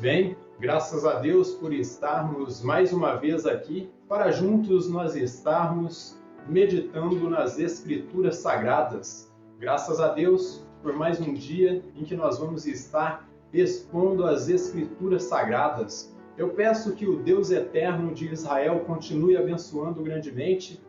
Bem, graças a Deus por estarmos mais uma vez aqui para juntos nós estarmos meditando nas Escrituras Sagradas. Graças a Deus por mais um dia em que nós vamos estar expondo as Escrituras Sagradas. Eu peço que o Deus eterno de Israel continue abençoando grandemente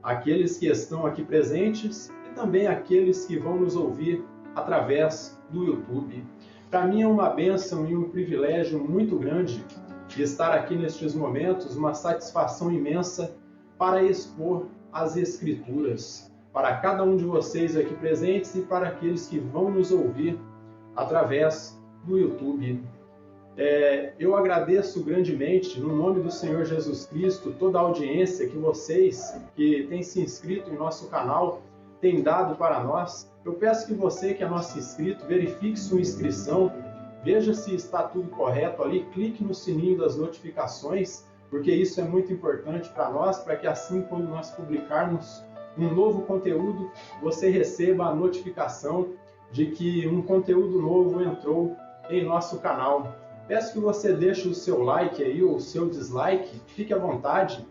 aqueles que estão aqui presentes e também aqueles que vão nos ouvir através do YouTube. Para mim é uma bênção e um privilégio muito grande de estar aqui nestes momentos, uma satisfação imensa para expor as Escrituras para cada um de vocês aqui presentes e para aqueles que vão nos ouvir através do YouTube. Eu agradeço grandemente, no nome do Senhor Jesus Cristo, toda a audiência que vocês que têm se inscrito em nosso canal têm dado para nós. Eu peço que você que é nosso inscrito verifique sua inscrição, veja se está tudo correto ali, clique no sininho das notificações, porque isso é muito importante para nós, para que assim quando nós publicarmos um novo conteúdo, você receba a notificação de que um conteúdo novo entrou em nosso canal. Peço que você deixe o seu like aí, ou o seu dislike, fique à vontade,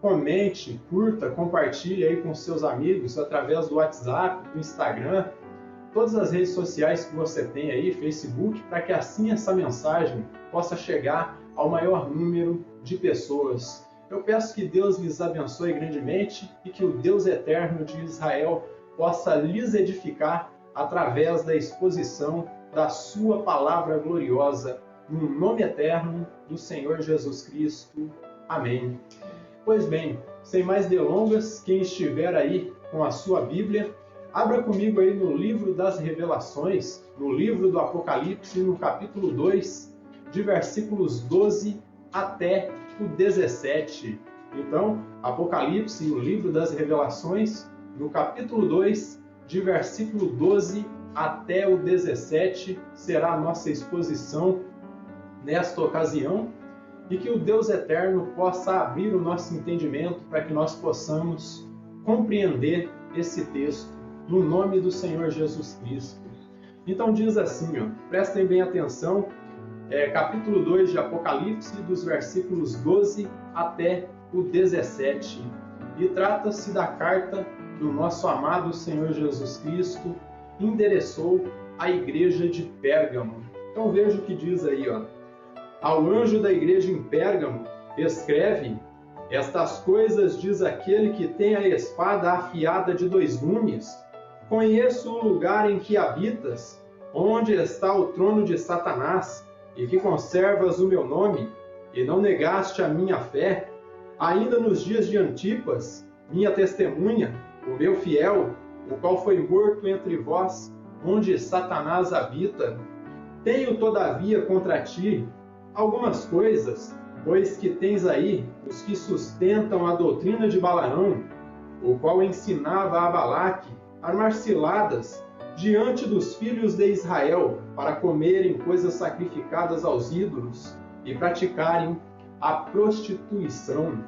comente, curta, compartilhe aí com seus amigos através do WhatsApp, do Instagram, todas as redes sociais que você tem aí, Facebook, para que assim essa mensagem possa chegar ao maior número de pessoas. Eu peço que Deus lhes abençoe grandemente e que o Deus eterno de Israel possa lhes edificar através da exposição da sua palavra gloriosa, no nome eterno do Senhor Jesus Cristo. Amém. Pois bem, sem mais delongas, quem estiver aí com a sua Bíblia, abra comigo aí no livro das Revelações, no livro do Apocalipse, no capítulo 2, de versículos 12 até o 17. Então, Apocalipse, o livro das Revelações, no capítulo 2, de versículo 12 até o 17, será a nossa exposição nesta ocasião, e que o Deus eterno possa abrir o nosso entendimento para que nós possamos compreender esse texto, no nome do Senhor Jesus Cristo. Então diz assim, prestem bem atenção, capítulo 2 de Apocalipse, dos versículos 12 até o 17. E trata-se da carta do nosso amado Senhor Jesus Cristo, endereçou à igreja de Pérgamo. Então veja o que diz aí, Ao anjo da igreja em Pérgamo, escreve: estas coisas diz aquele que tem a espada afiada de 2 gumes. Conheço o lugar em que habitas, onde está o trono de Satanás, e que conservas o meu nome, e não negaste a minha fé, ainda nos dias de Antipas, minha testemunha, o meu fiel, o qual foi morto entre vós, onde Satanás habita. Tenho, todavia, contra ti algumas coisas, pois que tens aí os que sustentam a doutrina de Balaão, o qual ensinava a Balaque armar ciladas diante dos filhos de Israel para comerem coisas sacrificadas aos ídolos e praticarem a prostituição.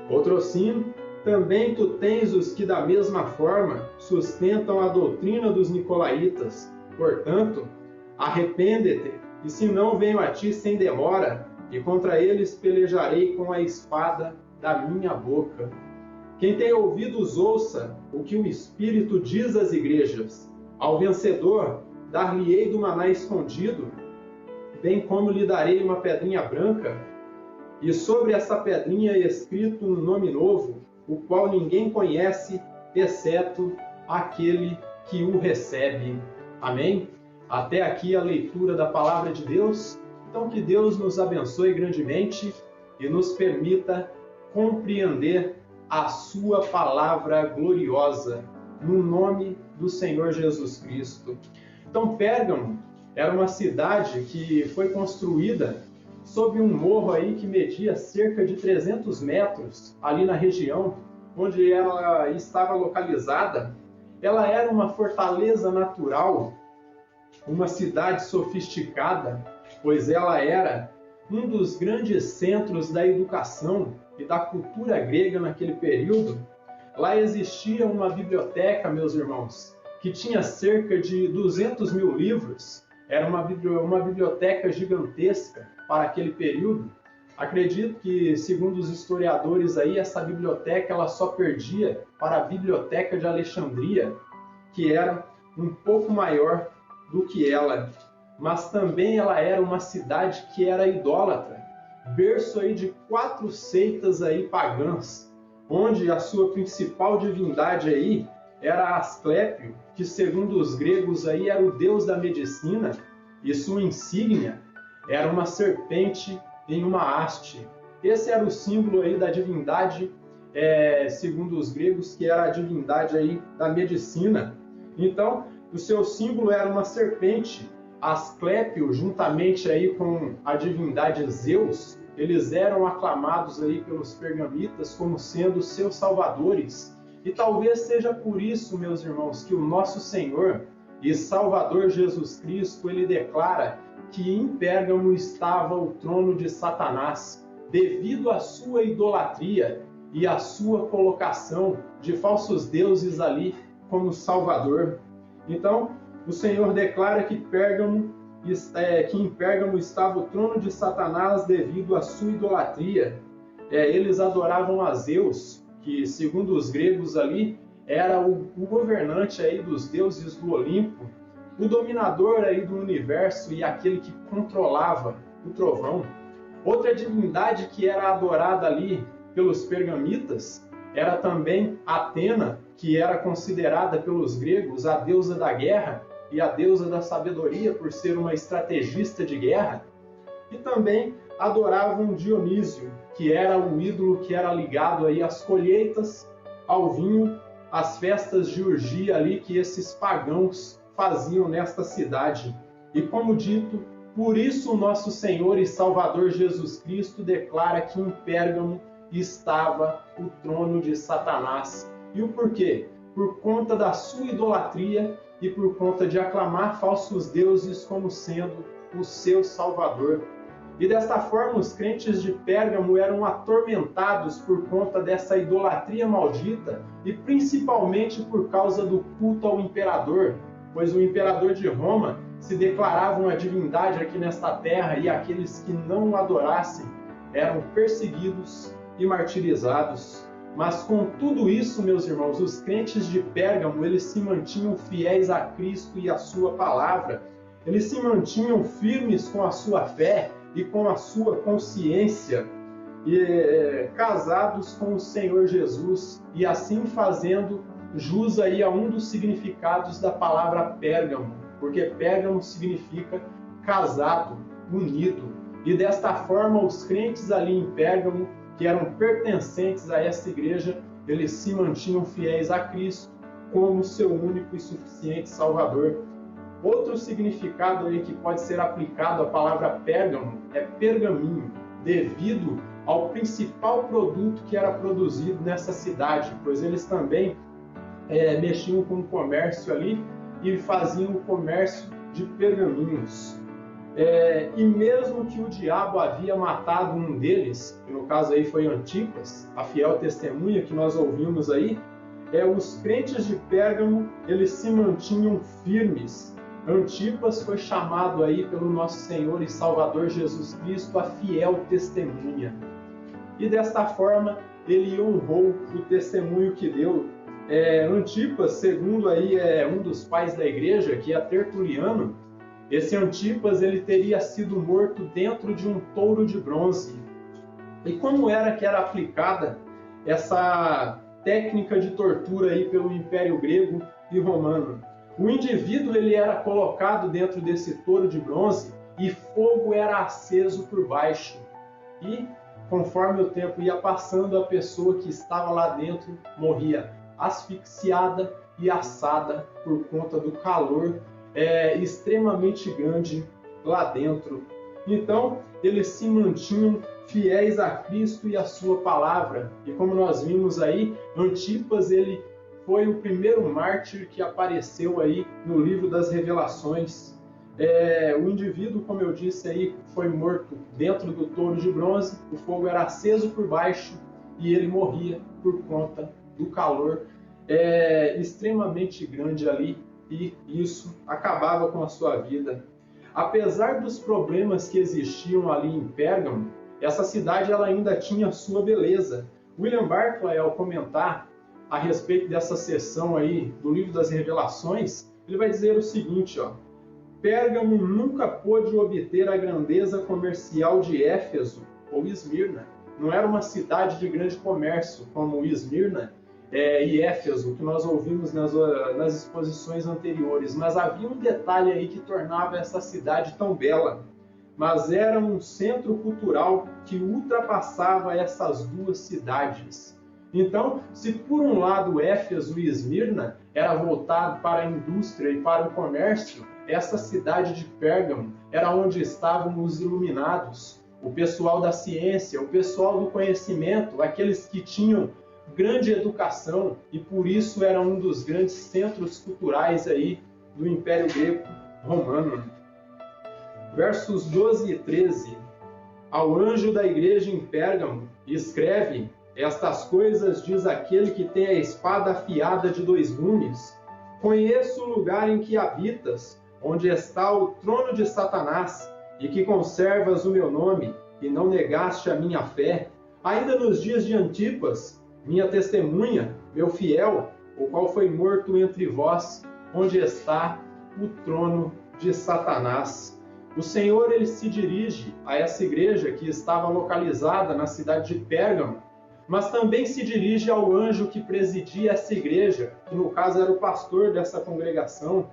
Outrosim, também tu tens os que da mesma forma sustentam a doutrina dos nicolaítas. Portanto, arrepende-te, e se não venho a ti sem demora, e contra eles pelejarei com a espada da minha boca. Quem tem ouvidos, ouça o que o Espírito diz às igrejas. Ao vencedor, dar-lhe-ei do maná escondido, bem como lhe darei uma pedrinha branca, e sobre essa pedrinha escrito um nome novo, o qual ninguém conhece, exceto aquele que o recebe. Amém? Até aqui a leitura da Palavra de Deus. Então que Deus nos abençoe grandemente e nos permita compreender a sua Palavra gloriosa, no nome do Senhor Jesus Cristo. Então Pérgamo era uma cidade que foi construída sob um morro aí que media cerca de 300 metros, ali na região onde ela estava localizada. Ela era uma fortaleza natural, uma cidade sofisticada, pois ela era um dos grandes centros da educação e da cultura grega naquele período. Lá existia uma biblioteca, meus irmãos, que tinha cerca de 200 mil livros, era uma biblioteca gigantesca para aquele período. Acredito que, segundo os historiadores aí, essa biblioteca ela só perdia para a Biblioteca de Alexandria, que era um pouco maior do que ela. Mas também ela era uma cidade que era idólatra, berço aí de 4 seitas aí pagãs, onde a sua principal divindade aí era Asclépio, que segundo os gregos aí era o deus da medicina, e sua insígnia era uma serpente em uma haste. Esse era o símbolo aí da divindade, segundo os gregos, que era a divindade aí da medicina. Então, o seu símbolo era uma serpente. Asclépio, juntamente aí com a divindade Zeus, eles eram aclamados aí pelos pergamitas como sendo seus salvadores. E talvez seja por isso, meus irmãos, que o nosso Senhor e Salvador Jesus Cristo, ele declara que em Pérgamo estava o trono de Satanás, devido à sua idolatria e à sua colocação de falsos deuses ali como Salvador. Então, o Senhor declara que em Pérgamo estava o trono de Satanás devido à sua idolatria. Eles adoravam a Zeus, que segundo os gregos ali era o governante aí dos deuses do Olimpo, o dominador aí do universo e aquele que controlava o trovão. Outra divindade que era adorada ali pelos pergamitas era também Atena, que era considerada pelos gregos a deusa da guerra e a deusa da sabedoria por ser uma estrategista de guerra. E também adoravam Dionísio, que era o ídolo que era ligado aí às colheitas, ao vinho, às festas de orgia ali que esses pagãos faziam nesta cidade. E como dito, por isso o nosso Senhor e Salvador Jesus Cristo declara que em Pérgamo estava o trono de Satanás. E o porquê? Por conta da sua idolatria e por conta de aclamar falsos deuses como sendo o seu Salvador. E desta forma os crentes de Pérgamo eram atormentados por conta dessa idolatria maldita e principalmente por causa do culto ao imperador, pois o imperador de Roma se declarava uma divindade aqui nesta terra e aqueles que não o adorassem eram perseguidos e martirizados. Mas com tudo isso, meus irmãos, os crentes de Pérgamo, eles se mantinham fiéis a Cristo e a sua palavra. Eles se mantinham firmes com a sua fé e com a sua consciência, casados com o Senhor Jesus, e assim fazendo jus aí a um dos significados da palavra Pérgamo, porque Pérgamo significa casado, unido. E desta forma, os crentes ali em Pérgamo, que eram pertencentes a essa igreja, eles se mantinham fiéis a Cristo como seu único e suficiente Salvador. Outro significado aí que pode ser aplicado à palavra Pérgamo é pergaminho, devido ao principal produto que era produzido nessa cidade, pois eles também mexiam com o comércio ali e faziam o comércio de pergaminhos. E mesmo que o diabo havia matado um deles, que no caso aí foi Antipas, a fiel testemunha que nós ouvimos aí, os crentes de Pérgamo, eles se mantinham firmes. Antipas foi chamado aí pelo nosso Senhor e Salvador Jesus Cristo a fiel testemunha. E desta forma, ele honrou o testemunho que deu. Antipas, segundo aí um dos pais da igreja, que é Tertuliano, esse Antipas ele teria sido morto dentro de um touro de bronze. E como era que era aplicada essa técnica de tortura aí pelo Império Grego e Romano? O indivíduo ele era colocado dentro desse touro de bronze e fogo era aceso por baixo. E conforme o tempo ia passando, a pessoa que estava lá dentro morria asfixiada e assada por conta do calor extremamente grande lá dentro. Então, eles se mantinham fiéis a Cristo e a sua palavra. E como nós vimos aí, Antipas ele foi o primeiro mártir que apareceu aí no livro das Revelações. O indivíduo, como eu disse aí, foi morto dentro do touro de bronze, o fogo era aceso por baixo e ele morria por conta do calor extremamente grande ali, e isso acabava com a sua vida. Apesar dos problemas que existiam ali em Pérgamo, essa cidade ela ainda tinha sua beleza. William Barclay, ao comentar a respeito dessa seção aí do Livro das Revelações, ele vai dizer o seguinte, ó: Pérgamo nunca pôde obter a grandeza comercial de Éfeso ou Esmirna. Não era uma cidade de grande comércio como Esmirna e Éfeso, que nós ouvimos nas exposições anteriores, mas havia um detalhe aí que tornava essa cidade tão bela. Mas era um centro cultural que ultrapassava essas duas cidades. Então, se por um lado Éfeso e Esmirna era voltado para a indústria e para o comércio, essa cidade de Pérgamo era onde estavam os iluminados, o pessoal da ciência, o pessoal do conhecimento, aqueles que tinham grande educação e por isso era um dos grandes centros culturais aí do Império Greco-Romano. Versos 12 e 13. Ao anjo da igreja em Pérgamo, escreve: Estas coisas diz aquele que tem a espada afiada de 2 gumes. Conheço o lugar em que habitas, onde está o trono de Satanás, e que conservas o meu nome, e não negaste a minha fé, ainda nos dias de Antipas, minha testemunha, meu fiel, o qual foi morto entre vós, onde está o trono de Satanás. O Senhor ele se dirige a essa igreja que estava localizada na cidade de Pérgamo, mas também se dirige ao anjo que presidia essa igreja, que no caso era o pastor dessa congregação.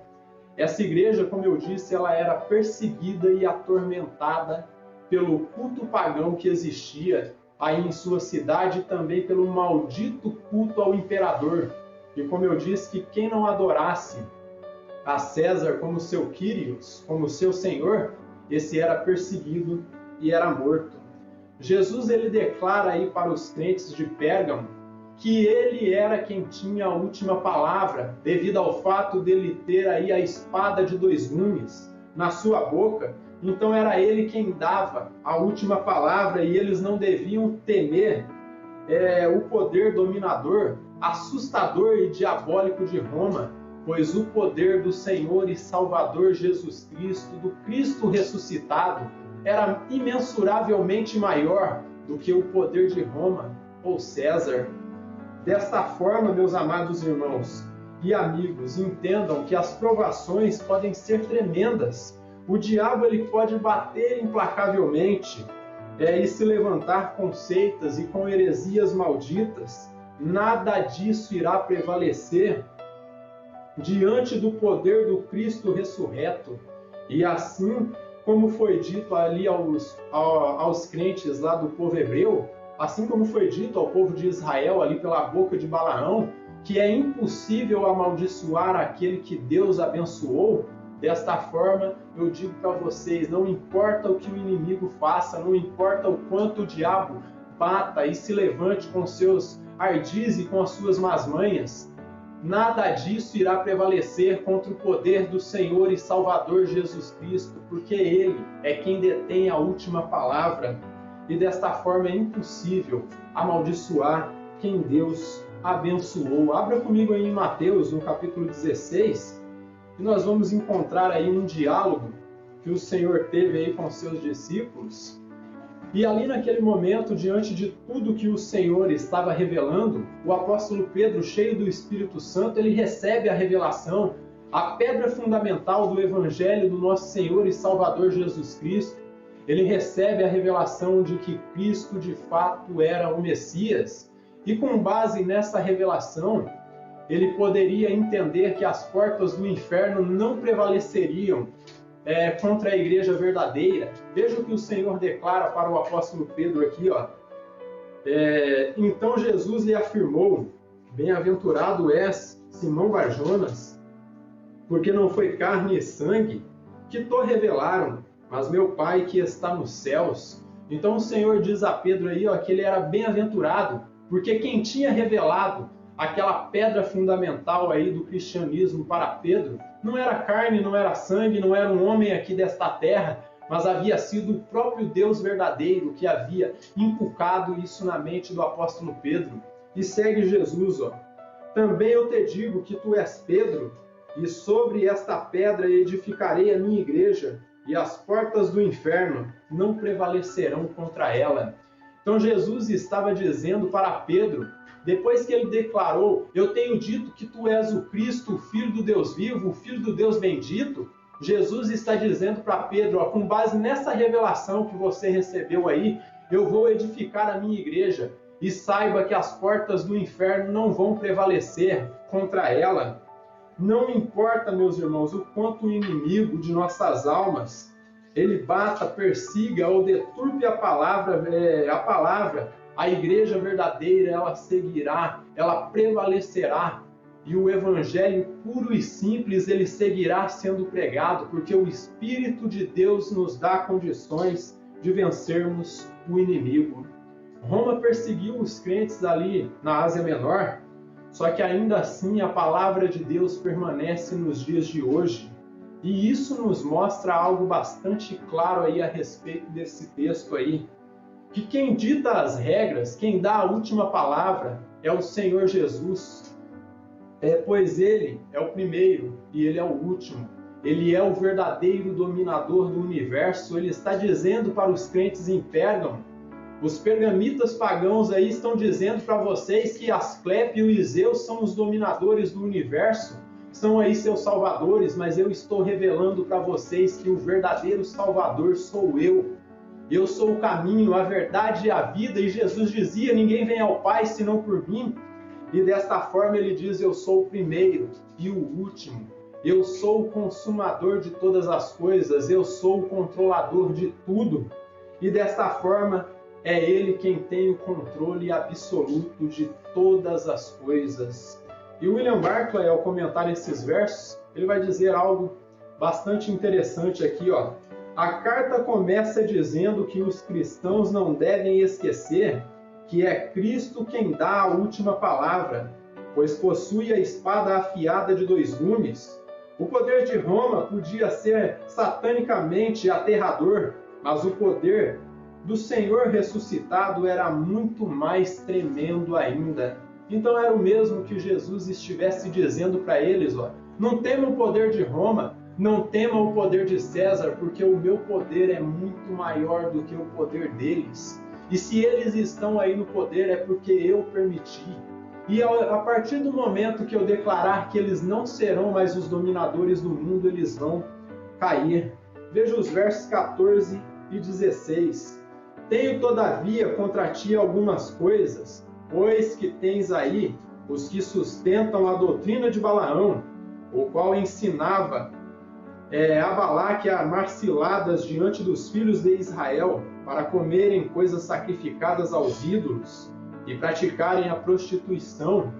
Essa igreja, como eu disse, ela era perseguida e atormentada pelo culto pagão que existia aí em sua cidade e também pelo maldito culto ao imperador. E como eu disse, que quem não adorasse a César como seu Quírios, como seu Senhor, esse era perseguido e era morto. Jesus ele declara aí para os crentes de Pérgamo que ele era quem tinha a última palavra, devido ao fato dele ter aí a espada de 2 gumes na sua boca. Então era ele quem dava a última palavra e eles não deviam temer o poder dominador, assustador e diabólico de Roma, pois o poder do Senhor e Salvador Jesus Cristo, do Cristo ressuscitado, era imensuravelmente maior do que o poder de Roma ou César. Desta forma, meus amados irmãos e amigos, entendam que as provações podem ser tremendas. O diabo ele pode bater implacavelmente e se levantar com seitas e com heresias malditas. Nada disso irá prevalecer diante do poder do Cristo ressurreto. E assim como foi dito ali aos crentes lá do povo hebreu, assim como foi dito ao povo de Israel ali pela boca de Balaão, que é impossível amaldiçoar aquele que Deus abençoou, desta forma eu digo para vocês, não importa o que o inimigo faça, não importa o quanto o diabo bata e se levante com seus ardis e com as suas más manhas, nada disso irá prevalecer contra o poder do Senhor e Salvador Jesus Cristo, porque Ele é quem detém a última palavra. E desta forma é impossível amaldiçoar quem Deus abençoou. Abra comigo aí em Mateus, no capítulo 16, e nós vamos encontrar aí um diálogo que o Senhor teve aí com seus discípulos. E ali naquele momento, diante de tudo que o Senhor estava revelando, o apóstolo Pedro, cheio do Espírito Santo, ele recebe a revelação, a pedra fundamental do Evangelho do nosso Senhor e Salvador Jesus Cristo. Ele recebe a revelação de que Cristo de fato era o Messias. E com base nessa revelação, ele poderia entender que as portas do inferno não prevaleceriam contra a igreja verdadeira. Veja o que o Senhor declara para o apóstolo Pedro aqui, ó. Então Jesus lhe afirmou: Bem-aventurado és, Simão Barjonas, porque não foi carne e sangue que te revelaram, mas meu Pai que está nos céus. Então o Senhor diz a Pedro aí, ó, que ele era bem-aventurado, porque quem tinha revelado aquela pedra fundamental aí do cristianismo para Pedro não era carne, não era sangue, não era um homem aqui desta terra, mas havia sido o próprio Deus verdadeiro que havia inculcado isso na mente do apóstolo Pedro. E segue Jesus, ó. Também eu te digo que tu és Pedro, e sobre esta pedra edificarei a minha igreja, e as portas do inferno não prevalecerão contra ela. Então Jesus estava dizendo para Pedro, depois que ele declarou, eu tenho dito que tu és o Cristo, o Filho do Deus vivo, o Filho do Deus bendito, Jesus está dizendo para Pedro, ó, com base nessa revelação que você recebeu aí, eu vou edificar a minha igreja e saiba que as portas do inferno não vão prevalecer contra ela. Não importa, meus irmãos, o quanto o inimigo de nossas almas, ele bata, persiga ou deturpe a palavra, a igreja verdadeira, ela seguirá, ela prevalecerá. E o evangelho puro e simples, ele seguirá sendo pregado, porque o Espírito de Deus nos dá condições de vencermos o inimigo. Roma perseguiu os crentes ali na Ásia Menor, só que ainda assim a palavra de Deus permanece nos dias de hoje. E isso nos mostra algo bastante claro aí a respeito desse texto aí, que quem dita as regras, quem dá a última palavra é o Senhor Jesus. Pois ele é o primeiro e ele é o último. Ele é o verdadeiro dominador do universo. Ele está dizendo para os crentes em Pérgamo, os pergamitas pagãos aí estão dizendo para vocês que Asclepio e Zeus são os dominadores do universo, são aí seus salvadores, mas eu estou revelando para vocês que o verdadeiro salvador sou eu. Eu sou o caminho, a verdade e a vida, e Jesus dizia, ninguém vem ao Pai senão por mim. E desta forma ele diz, eu sou o primeiro e o último. Eu sou o consumador de todas as coisas, eu sou o controlador de tudo. E desta forma é ele quem tem o controle absoluto de todas as coisas. E William Barclay, ao comentar esses versos, ele vai dizer algo bastante interessante aqui, ó. A carta começa dizendo que os cristãos não devem esquecer que é Cristo quem dá a última palavra, pois possui a espada afiada de 2 gumes. O poder de Roma podia ser satanicamente aterrador, mas o poder do Senhor ressuscitado era muito mais tremendo ainda. Então era o mesmo que Jesus estivesse dizendo para eles, ó, não tema o poder de Roma, não tema o poder de César, porque o meu poder é muito maior do que o poder deles. E se eles estão aí no poder é porque eu permiti. E a partir do momento que eu declarar que eles não serão mais os dominadores do mundo, eles vão cair. Veja os versos 14 e 16. Tenho todavia contra ti algumas coisas, pois que tens aí os que sustentam a doutrina de Balaão, o qual ensinava a Balaque a amar ciladas diante dos filhos de Israel, para comerem coisas sacrificadas aos ídolos e praticarem a prostituição.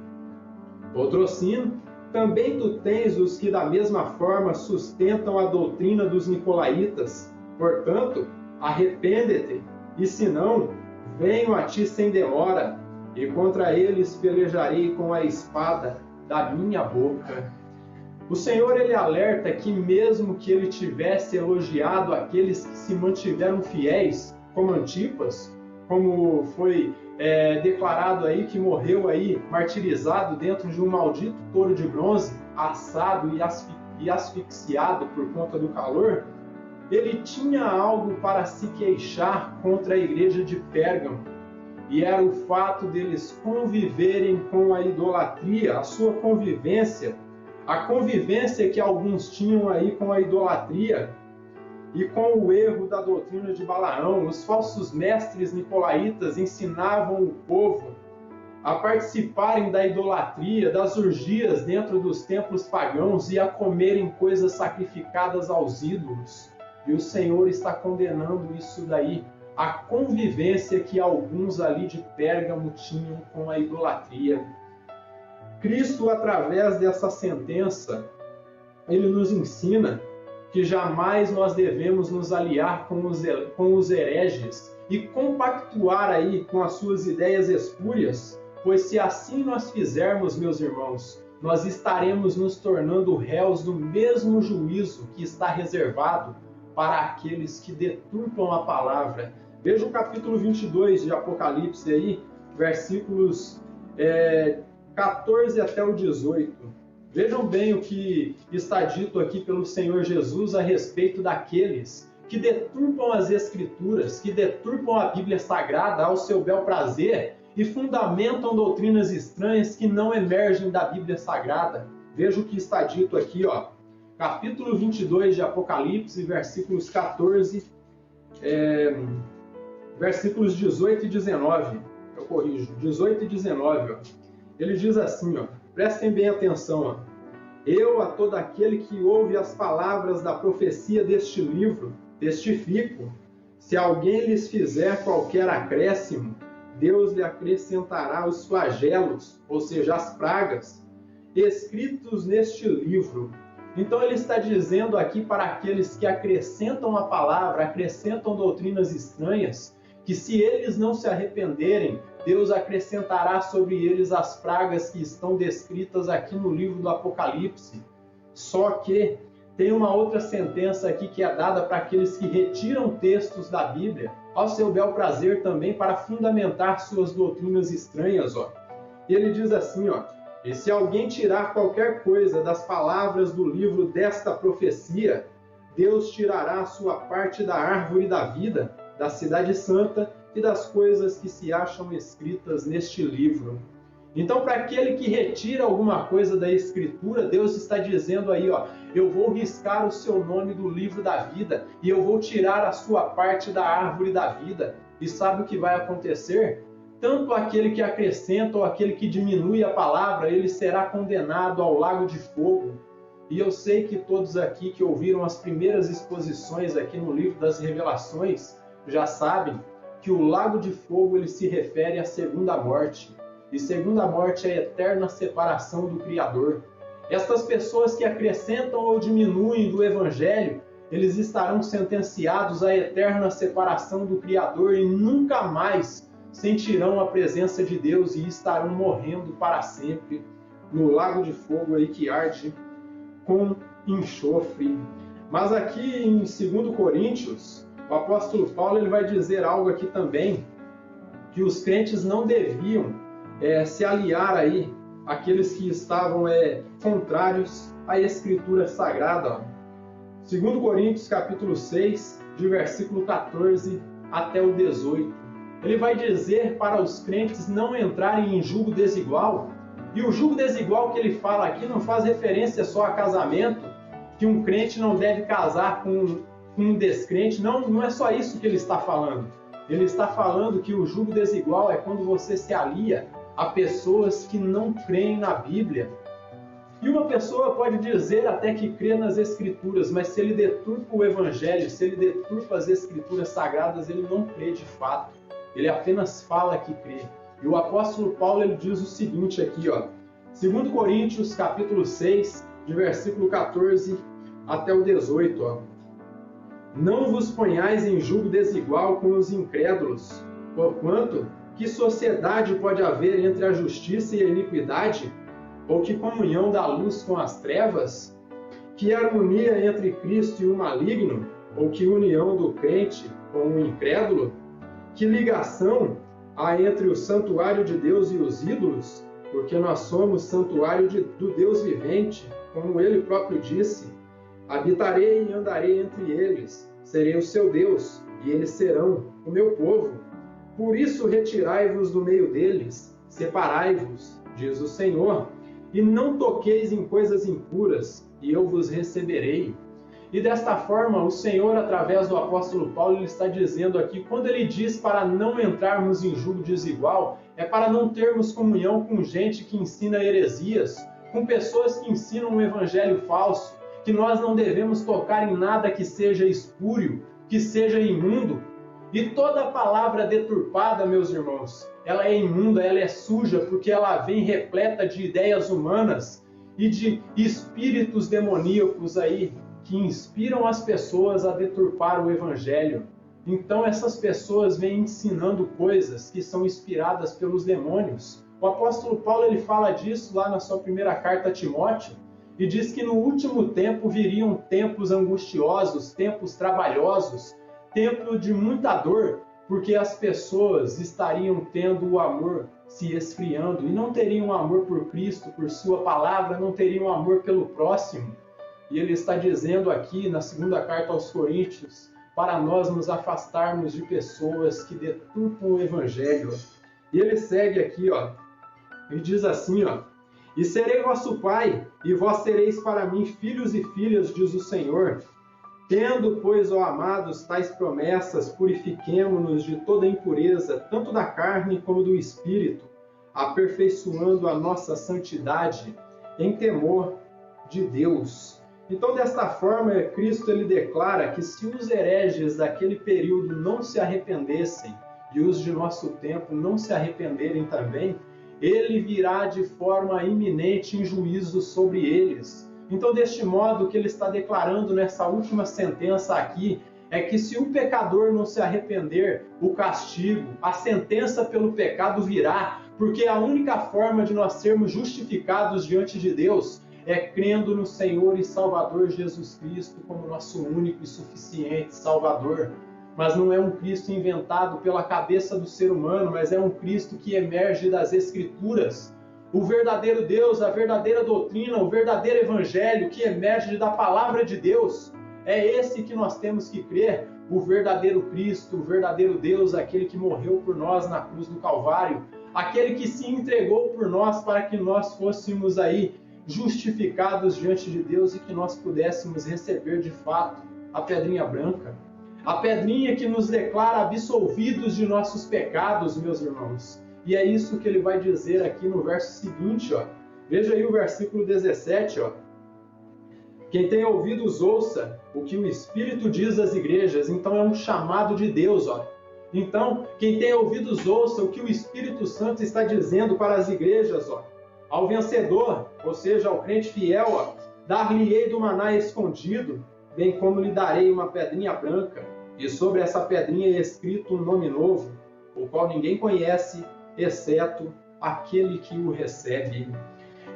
Outrocino, também tu tens os que da mesma forma sustentam a doutrina dos nicolaítas. Portanto, arrepende-te, e se não, venho a ti sem demora, e contra eles pelejarei com a espada da minha boca. O Senhor, ele alerta que mesmo que ele tivesse elogiado aqueles que se mantiveram fiéis, como Antipas, como foi declarado aí, que morreu aí martirizado dentro de um maldito touro de bronze, assado e asfixiado por conta do calor, ele tinha algo para se queixar contra a igreja de Pérgamo, e era o fato deles conviverem com a idolatria, a sua convivência, a convivência que alguns tinham aí com a idolatria e com o erro da doutrina de Balaão. Os falsos mestres nicolaítas ensinavam o povo a participarem da idolatria, das orgias dentro dos templos pagãos e a comerem coisas sacrificadas aos ídolos. E o Senhor está condenando isso daí, a convivência que alguns ali de Pérgamo tinham com a idolatria. Cristo, através dessa sentença, ele nos ensina que jamais nós devemos nos aliar com os hereges e compactuar aí com as suas ideias espúrias, pois se assim nós fizermos, meus irmãos, nós estaremos nos tornando réus do mesmo juízo que está reservado para aqueles que deturpam a palavra. Veja o capítulo 22 de Apocalipse aí, versículos 14 até o 18. Vejam bem o que está dito aqui pelo Senhor Jesus a respeito daqueles que deturpam as Escrituras, que deturpam a Bíblia Sagrada ao seu bel prazer e fundamentam doutrinas estranhas que não emergem da Bíblia Sagrada. Veja o que está dito aqui, ó. Capítulo 22 de Apocalipse, versículos 14, versículos 18 e 19. Eu corrijo, 18 e 19, ó. Ele diz assim, ó, prestem bem atenção, ó. Eu, a todo aquele que ouve as palavras da profecia deste livro, testifico, se alguém lhes fizer qualquer acréscimo, Deus lhe acrescentará os flagelos, ou seja, as pragas, escritos neste livro. Então ele está dizendo aqui para aqueles que acrescentam a palavra, acrescentam doutrinas estranhas, que se eles não se arrependerem, Deus acrescentará sobre eles as pragas que estão descritas aqui no livro do Apocalipse. Só que tem uma outra sentença aqui que é dada para aqueles que retiram textos da Bíblia ao seu bel prazer também para fundamentar suas doutrinas estranhas, ó. E ele diz assim, ó: e se alguém tirar qualquer coisa das palavras do livro desta profecia, Deus tirará a sua parte da árvore da vida, da cidade santa e das coisas que se acham escritas neste livro. Então, para aquele que retira alguma coisa da Escritura, Deus está dizendo aí, ó, eu vou riscar o seu nome do livro da vida e eu vou tirar a sua parte da árvore da vida. E sabe o que vai acontecer? Tanto aquele que acrescenta ou aquele que diminui a palavra, ele será condenado ao lago de fogo. E eu sei que todos aqui que ouviram as primeiras exposições aqui no livro das Revelações já sabem que o lago de fogo ele se refere à segunda morte. E segunda morte é a eterna separação do Criador. Estas pessoas que acrescentam ou diminuem do Evangelho, eles estarão sentenciados à eterna separação do Criador e nunca mais sentirão a presença de Deus e estarão morrendo para sempre no lago de fogo aí que arde com enxofre. Mas aqui em 2 Coríntios, o apóstolo Paulo ele vai dizer algo aqui também, que os crentes não deviam se aliar aí àqueles que estavam contrários à Escritura Sagrada. 2 Coríntios capítulo 6, de versículo 14 até o 18. Ele vai dizer para os crentes não entrarem em julgo desigual. E o julgo desigual que ele fala aqui não faz referência só a casamento, que um crente não deve casar com um descrente. Não é só isso que ele está falando. Ele está falando que o julgo desigual é quando você se alia a pessoas que não creem na Bíblia. E uma pessoa pode dizer até que crê nas Escrituras, mas se ele deturpa o Evangelho, se ele deturpa as Escrituras Sagradas, ele não crê de fato. Ele apenas fala que crê. E o apóstolo Paulo ele diz o seguinte aqui, ó, 2 Coríntios capítulo 6, de versículo 14 até o 18. Ó. Não vos ponhais em julgo desigual com os incrédulos, porquanto que sociedade pode haver entre a justiça e a iniquidade? Ou que comunhão da luz com as trevas? Que harmonia entre Cristo e o maligno? Ou que união do crente com o incrédulo? Que ligação há entre o santuário de Deus e os ídolos? Porque nós somos santuário do Deus vivente, como ele próprio disse: habitarei e andarei entre eles, serei o seu Deus, e eles serão o meu povo. Por isso retirai-vos do meio deles, separai-vos, diz o Senhor, e não toqueis em coisas impuras, e eu vos receberei. E desta forma, o Senhor, através do apóstolo Paulo, ele está dizendo aqui, quando ele diz para não entrarmos em julgo desigual, é para não termos comunhão com gente que ensina heresias, com pessoas que ensinam um evangelho falso, que nós não devemos tocar em nada que seja espúrio, que seja imundo. E toda palavra deturpada, meus irmãos, ela é imunda, ela é suja, porque ela vem repleta de ideias humanas e de espíritos demoníacos aí, que inspiram as pessoas a deturpar o Evangelho. Então essas pessoas vêm ensinando coisas que são inspiradas pelos demônios. O apóstolo Paulo ele fala disso lá na sua primeira carta a Timóteo, e diz que no último tempo viriam tempos angustiosos, tempos trabalhosos, tempo de muita dor, porque as pessoas estariam tendo o amor se esfriando e não teriam amor por Cristo, por sua palavra, não teriam amor pelo próximo. E ele está dizendo aqui na segunda carta aos Coríntios, para nós nos afastarmos de pessoas que deturpam o Evangelho. E ele segue aqui, e diz assim, e serei vosso pai, e vós sereis para mim filhos e filhas, diz o Senhor. Tendo, pois, ó amados, tais promessas, purifiquemo-nos de toda impureza, tanto da carne como do espírito, aperfeiçoando a nossa santidade em temor de Deus. Então, desta forma, Cristo ele declara que se os hereges daquele período não se arrependessem, e os de nosso tempo não se arrependerem também, ele virá de forma iminente em juízo sobre eles. Então, deste modo, o que ele está declarando nessa última sentença aqui é que se o pecador não se arrepender, o castigo, a sentença pelo pecado virá, porque a única forma de nós sermos justificados diante de Deus é crendo no Senhor e Salvador Jesus Cristo como nosso único e suficiente Salvador. Mas não é um Cristo inventado pela cabeça do ser humano, mas é um Cristo que emerge das Escrituras. O verdadeiro Deus, a verdadeira doutrina, o verdadeiro Evangelho que emerge da Palavra de Deus, é esse que nós temos que crer, o verdadeiro Cristo, o verdadeiro Deus, aquele que morreu por nós na cruz do Calvário, aquele que se entregou por nós para que nós fôssemos aí justificados diante de Deus e que nós pudéssemos receber de fato a pedrinha branca. A pedrinha que nos declara absolvidos de nossos pecados, meus irmãos. E é isso que ele vai dizer aqui no verso seguinte, Veja aí o versículo 17, Quem tem ouvidos ouça o que o Espírito diz às igrejas. Então é um chamado de Deus, Então, quem tem ouvidos ouça o que o Espírito Santo está dizendo para as igrejas, Ao vencedor, ou seja, ao crente fiel, dar-lhe-ei do maná escondido, bem como lhe darei uma pedrinha branca, e sobre essa pedrinha é escrito um nome novo, o qual ninguém conhece, exceto aquele que o recebe.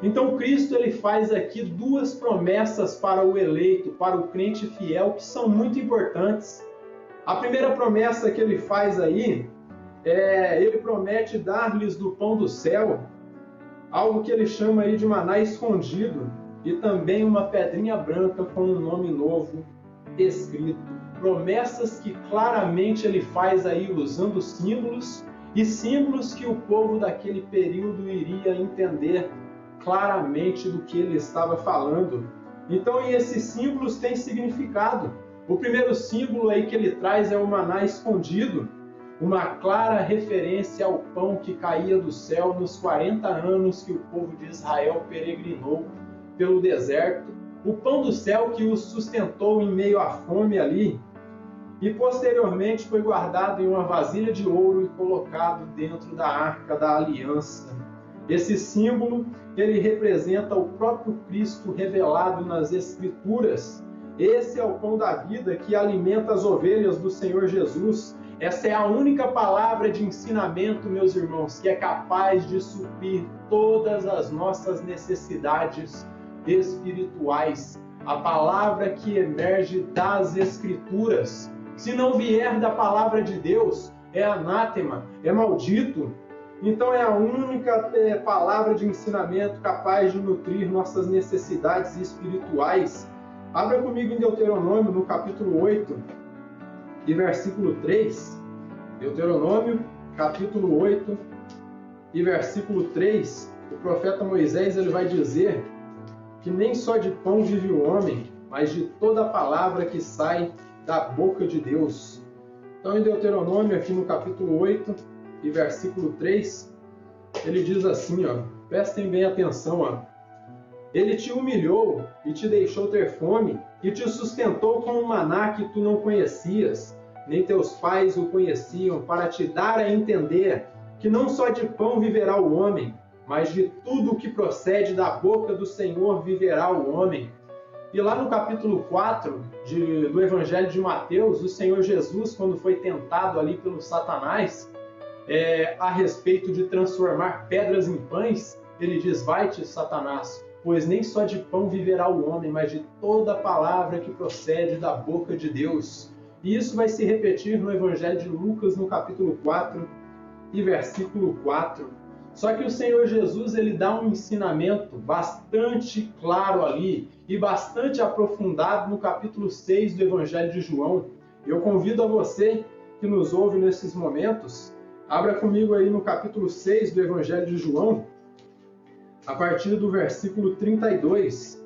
Então Cristo ele faz aqui duas promessas para o eleito, para o crente fiel, que são muito importantes. A primeira promessa que ele faz aí, ele promete dar-lhes do pão do céu, algo que ele chama aí de maná escondido, e também uma pedrinha branca com um nome novo escrito. Promessas que claramente ele faz aí usando símbolos, e símbolos que o povo daquele período iria entender claramente do que ele estava falando. Então, e esses símbolos têm significado. O primeiro símbolo aí que ele traz é o maná escondido, uma clara referência ao pão que caía do céu nos 40 anos que o povo de Israel peregrinou pelo deserto, o pão do céu que os sustentou em meio à fome ali, e posteriormente foi guardado em uma vasilha de ouro e colocado dentro da arca da aliança. Esse símbolo, ele representa o próprio Cristo revelado nas Escrituras. Esse é o pão da vida que alimenta as ovelhas do Senhor Jesus. Essa é a única palavra de ensinamento, meus irmãos, que é capaz de suprir todas as nossas necessidades espirituais. A palavra que emerge das Escrituras. Se não vier da palavra de Deus, é anátema, é maldito. Então é a única palavra de ensinamento capaz de nutrir nossas necessidades espirituais. Abra comigo em Deuteronômio, no capítulo 8, e versículo 3. Deuteronômio, capítulo 8, e versículo 3. O profeta Moisés ele vai dizer que nem só de pão vive o homem, mas de toda a palavra que sai da boca de Deus. Então, em Deuteronômio, aqui no capítulo 8 e versículo 3, ele diz assim, prestem bem atenção, Ele te humilhou e te deixou ter fome, e te sustentou com um maná que tu não conhecias, nem teus pais o conheciam, para te dar a entender que não só de pão viverá o homem, mas de tudo o que procede da boca do Senhor viverá o homem. E lá no capítulo 4 do Evangelho de Mateus, o Senhor Jesus, quando foi tentado ali pelo Satanás, a respeito de transformar pedras em pães, ele diz, vai-te, Satanás, pois nem só de pão viverá o homem, mas de toda a palavra que procede da boca de Deus. E isso vai se repetir no Evangelho de Lucas, no capítulo 4 e versículo 4. Só que o Senhor Jesus, ele dá um ensinamento bastante claro ali e bastante aprofundado no capítulo 6 do Evangelho de João. Eu convido a você que nos ouve nesses momentos, abra comigo aí no capítulo 6 do Evangelho de João, a partir do versículo 32.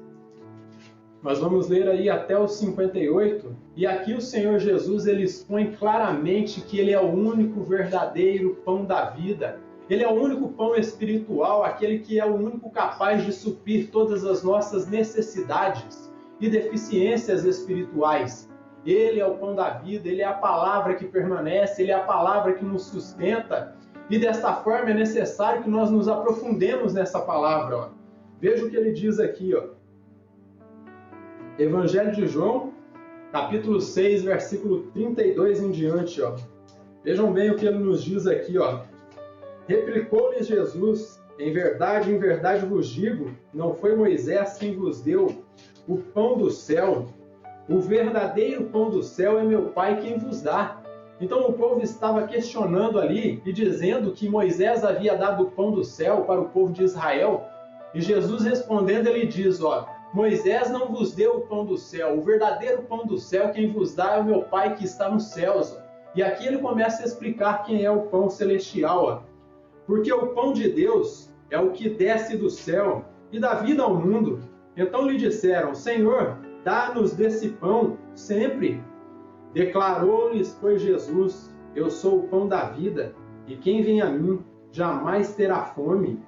Nós vamos ler aí até o 58, e aqui o Senhor Jesus, ele expõe claramente que ele é o único verdadeiro pão da vida. Ele é o único pão espiritual, aquele que é o único capaz de suprir todas as nossas necessidades e deficiências espirituais. Ele é o pão da vida, ele é a palavra que permanece, ele é a palavra que nos sustenta. E desta forma é necessário que nós nos aprofundemos nessa palavra. Ó. Veja o que ele diz aqui. Ó. Evangelho de João, capítulo 6, versículo 32 em diante. Ó. Vejam bem o que ele nos diz aqui. Ó. Replicou-lhes Jesus, em verdade vos digo, não foi Moisés quem vos deu o pão do céu. O verdadeiro pão do céu é meu Pai quem vos dá. Então o povo estava questionando ali e dizendo que Moisés havia dado o pão do céu para o povo de Israel. E Jesus respondendo, ele diz, ó, Moisés não vos deu o pão do céu, o verdadeiro pão do céu quem vos dá é o meu Pai que está nos céus. Ó. E aqui ele começa a explicar quem é o pão celestial. Ó. Porque o pão de Deus é o que desce do céu e dá vida ao mundo. Então lhe disseram, Senhor, dá-nos desse pão sempre. Declarou-lhes, pois Jesus, eu sou o pão da vida, e quem vem a mim jamais terá fome,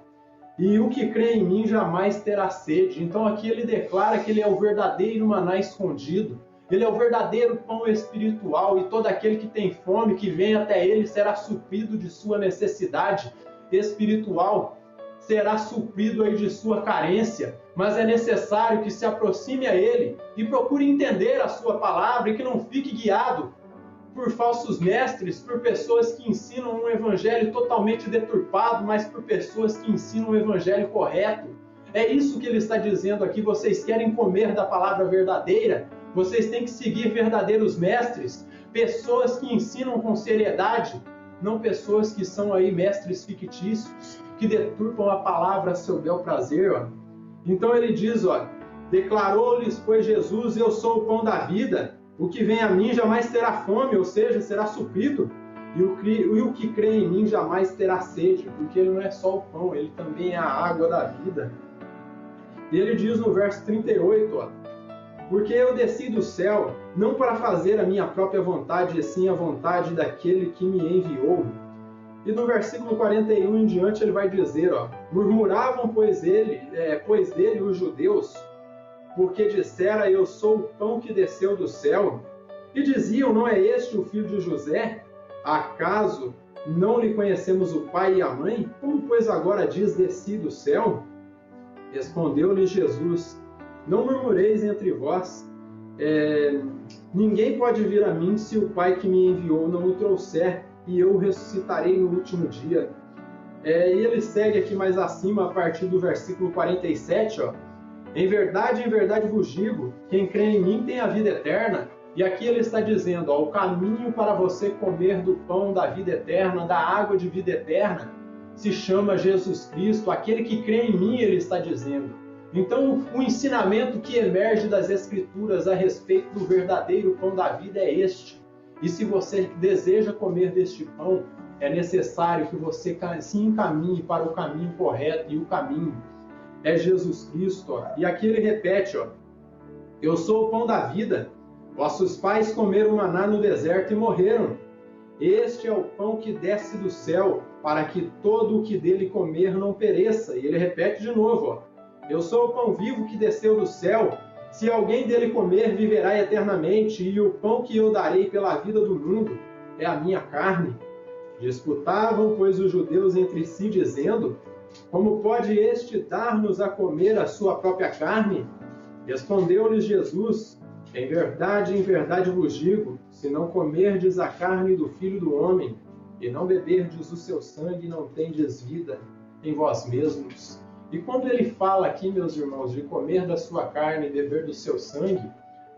e o que crê em mim jamais terá sede. Então aqui ele declara que ele é o verdadeiro maná escondido, ele é o verdadeiro pão espiritual, e todo aquele que tem fome, que vem até ele, será suprido de sua necessidade espiritual, será suprido aí de sua carência, mas é necessário que se aproxime a ele e procure entender a sua palavra e que não fique guiado por falsos mestres, por pessoas que ensinam um evangelho totalmente deturpado, mas por pessoas que ensinam um evangelho correto. É isso que ele está dizendo aqui. Vocês querem comer da palavra verdadeira? Vocês têm que seguir verdadeiros mestres, pessoas que ensinam com seriedade, não pessoas que são aí mestres fictícios, que deturpam a palavra a seu bel prazer. Ó. Então ele diz, ó, declarou-lhes, pois Jesus, eu sou o pão da vida, o que vem a mim jamais terá fome, ou seja, será suprido, e o que crê em mim jamais terá sede, porque ele não é só o pão, ele também é a água da vida. E ele diz no verso 38, ó, porque eu desci do céu, não para fazer a minha própria vontade, e sim a vontade daquele que me enviou. E no versículo 41 em diante ele vai dizer, ó, murmuravam, pois dele os judeus, porque dissera, eu sou o pão que desceu do céu. E diziam, não é este o filho de José? Acaso não lhe conhecemos o pai e a mãe? Como, pois, agora diz, desci do céu? Respondeu-lhe Jesus, não murmureis entre vós, ninguém pode vir a mim se o Pai que me enviou não o trouxer, e eu o ressuscitarei no último dia. E ele segue aqui mais acima, a partir do versículo 47, ó, em verdade vos digo, quem crê em mim tem a vida eterna. E aqui ele está dizendo, ó, o caminho para você comer do pão da vida eterna, da água de vida eterna, se chama Jesus Cristo. Aquele que crê em mim, ele está dizendo. Então, o ensinamento que emerge das Escrituras a respeito do verdadeiro pão da vida é este. E se você deseja comer deste pão, é necessário que você se encaminhe para o caminho correto, e o caminho é Jesus Cristo. Ó. E aqui ele repete, ó, eu sou o pão da vida, vossos pais comeram maná no deserto e morreram. Este é o pão que desce do céu, para que todo o que dele comer não pereça. E ele repete de novo, ó, eu sou o pão vivo que desceu do céu. Se alguém dele comer, viverá eternamente, e o pão que eu darei pela vida do mundo é a minha carne. Disputavam, pois, os judeus entre si, dizendo, como pode este dar-nos a comer a sua própria carne? Respondeu-lhes Jesus, em verdade vos digo, se não comerdes a carne do Filho do Homem, e não beberdes o seu sangue, não tendes vida em vós mesmos. E quando ele fala aqui, meus irmãos, de comer da sua carne e beber do seu sangue,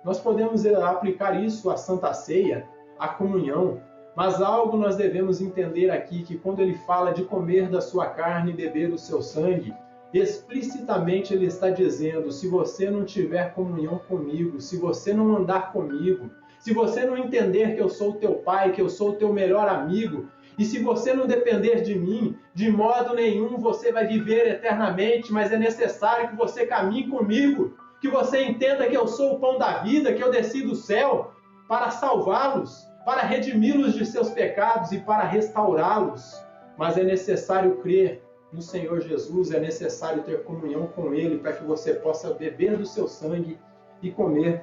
nós podemos aplicar isso à Santa Ceia, à comunhão. Mas algo nós devemos entender aqui, que quando ele fala de comer da sua carne e beber do seu sangue, explicitamente ele está dizendo: se você não tiver comunhão comigo, se você não andar comigo, se você não entender que eu sou o teu pai, que eu sou o teu melhor amigo, e se você não depender de mim, de modo nenhum você vai viver eternamente, mas é necessário que você caminhe comigo, que você entenda que eu sou o pão da vida, que eu desci do céu para salvá-los, para redimi-los de seus pecados e para restaurá-los. Mas é necessário crer no Senhor Jesus, é necessário ter comunhão com Ele para que você possa beber do seu sangue e comer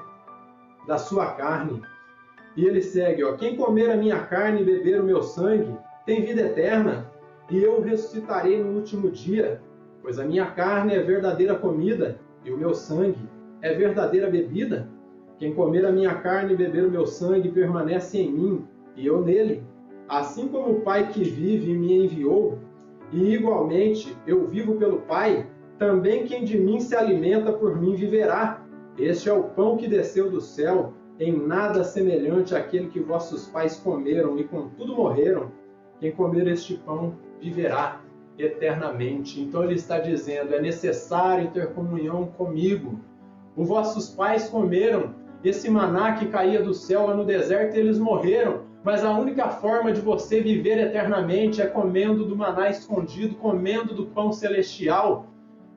da sua carne. E ele segue, quem comer a minha carne e beber o meu sangue tem vida eterna, e eu o ressuscitarei no último dia, pois a minha carne é verdadeira comida e o meu sangue é verdadeira bebida. Quem comer a minha carne e beber o meu sangue permanece em mim e eu nele, assim como o Pai que vive me enviou, e igualmente eu vivo pelo Pai, também quem de mim se alimenta por mim viverá. Este é o pão que desceu do céu, em nada semelhante àquele que vossos pais comeram e contudo morreram. Quem comer este pão viverá eternamente. Então ele está dizendo, é necessário ter comunhão comigo. Os vossos pais comeram esse maná que caía do céu lá no deserto e eles morreram. Mas a única forma de você viver eternamente é comendo do maná escondido, comendo do pão celestial.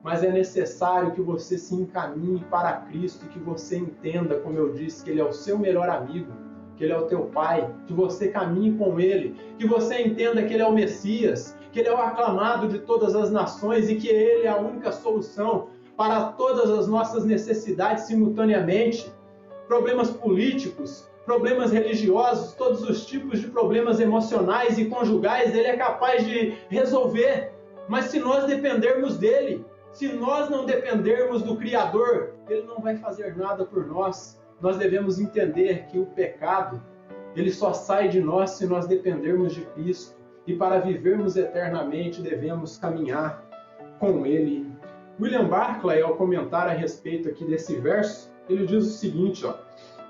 Mas é necessário que você se encaminhe para Cristo e que você entenda, como eu disse, que Ele é o seu melhor amigo, que Ele é o teu Pai, que você caminhe com Ele, que você entenda que Ele é o Messias, que Ele é o aclamado de todas as nações e que Ele é a única solução para todas as nossas necessidades simultaneamente. Problemas políticos, problemas religiosos, todos os tipos de problemas emocionais e conjugais, Ele é capaz de resolver. Mas se nós dependermos dEle, se nós não dependermos do Criador, Ele não vai fazer nada por nós. Nós devemos entender que o pecado, ele só sai de nós se nós dependermos de Cristo. E para vivermos eternamente, devemos caminhar com Ele. William Barclay, ao comentar a respeito aqui desse verso, ele diz o seguinte,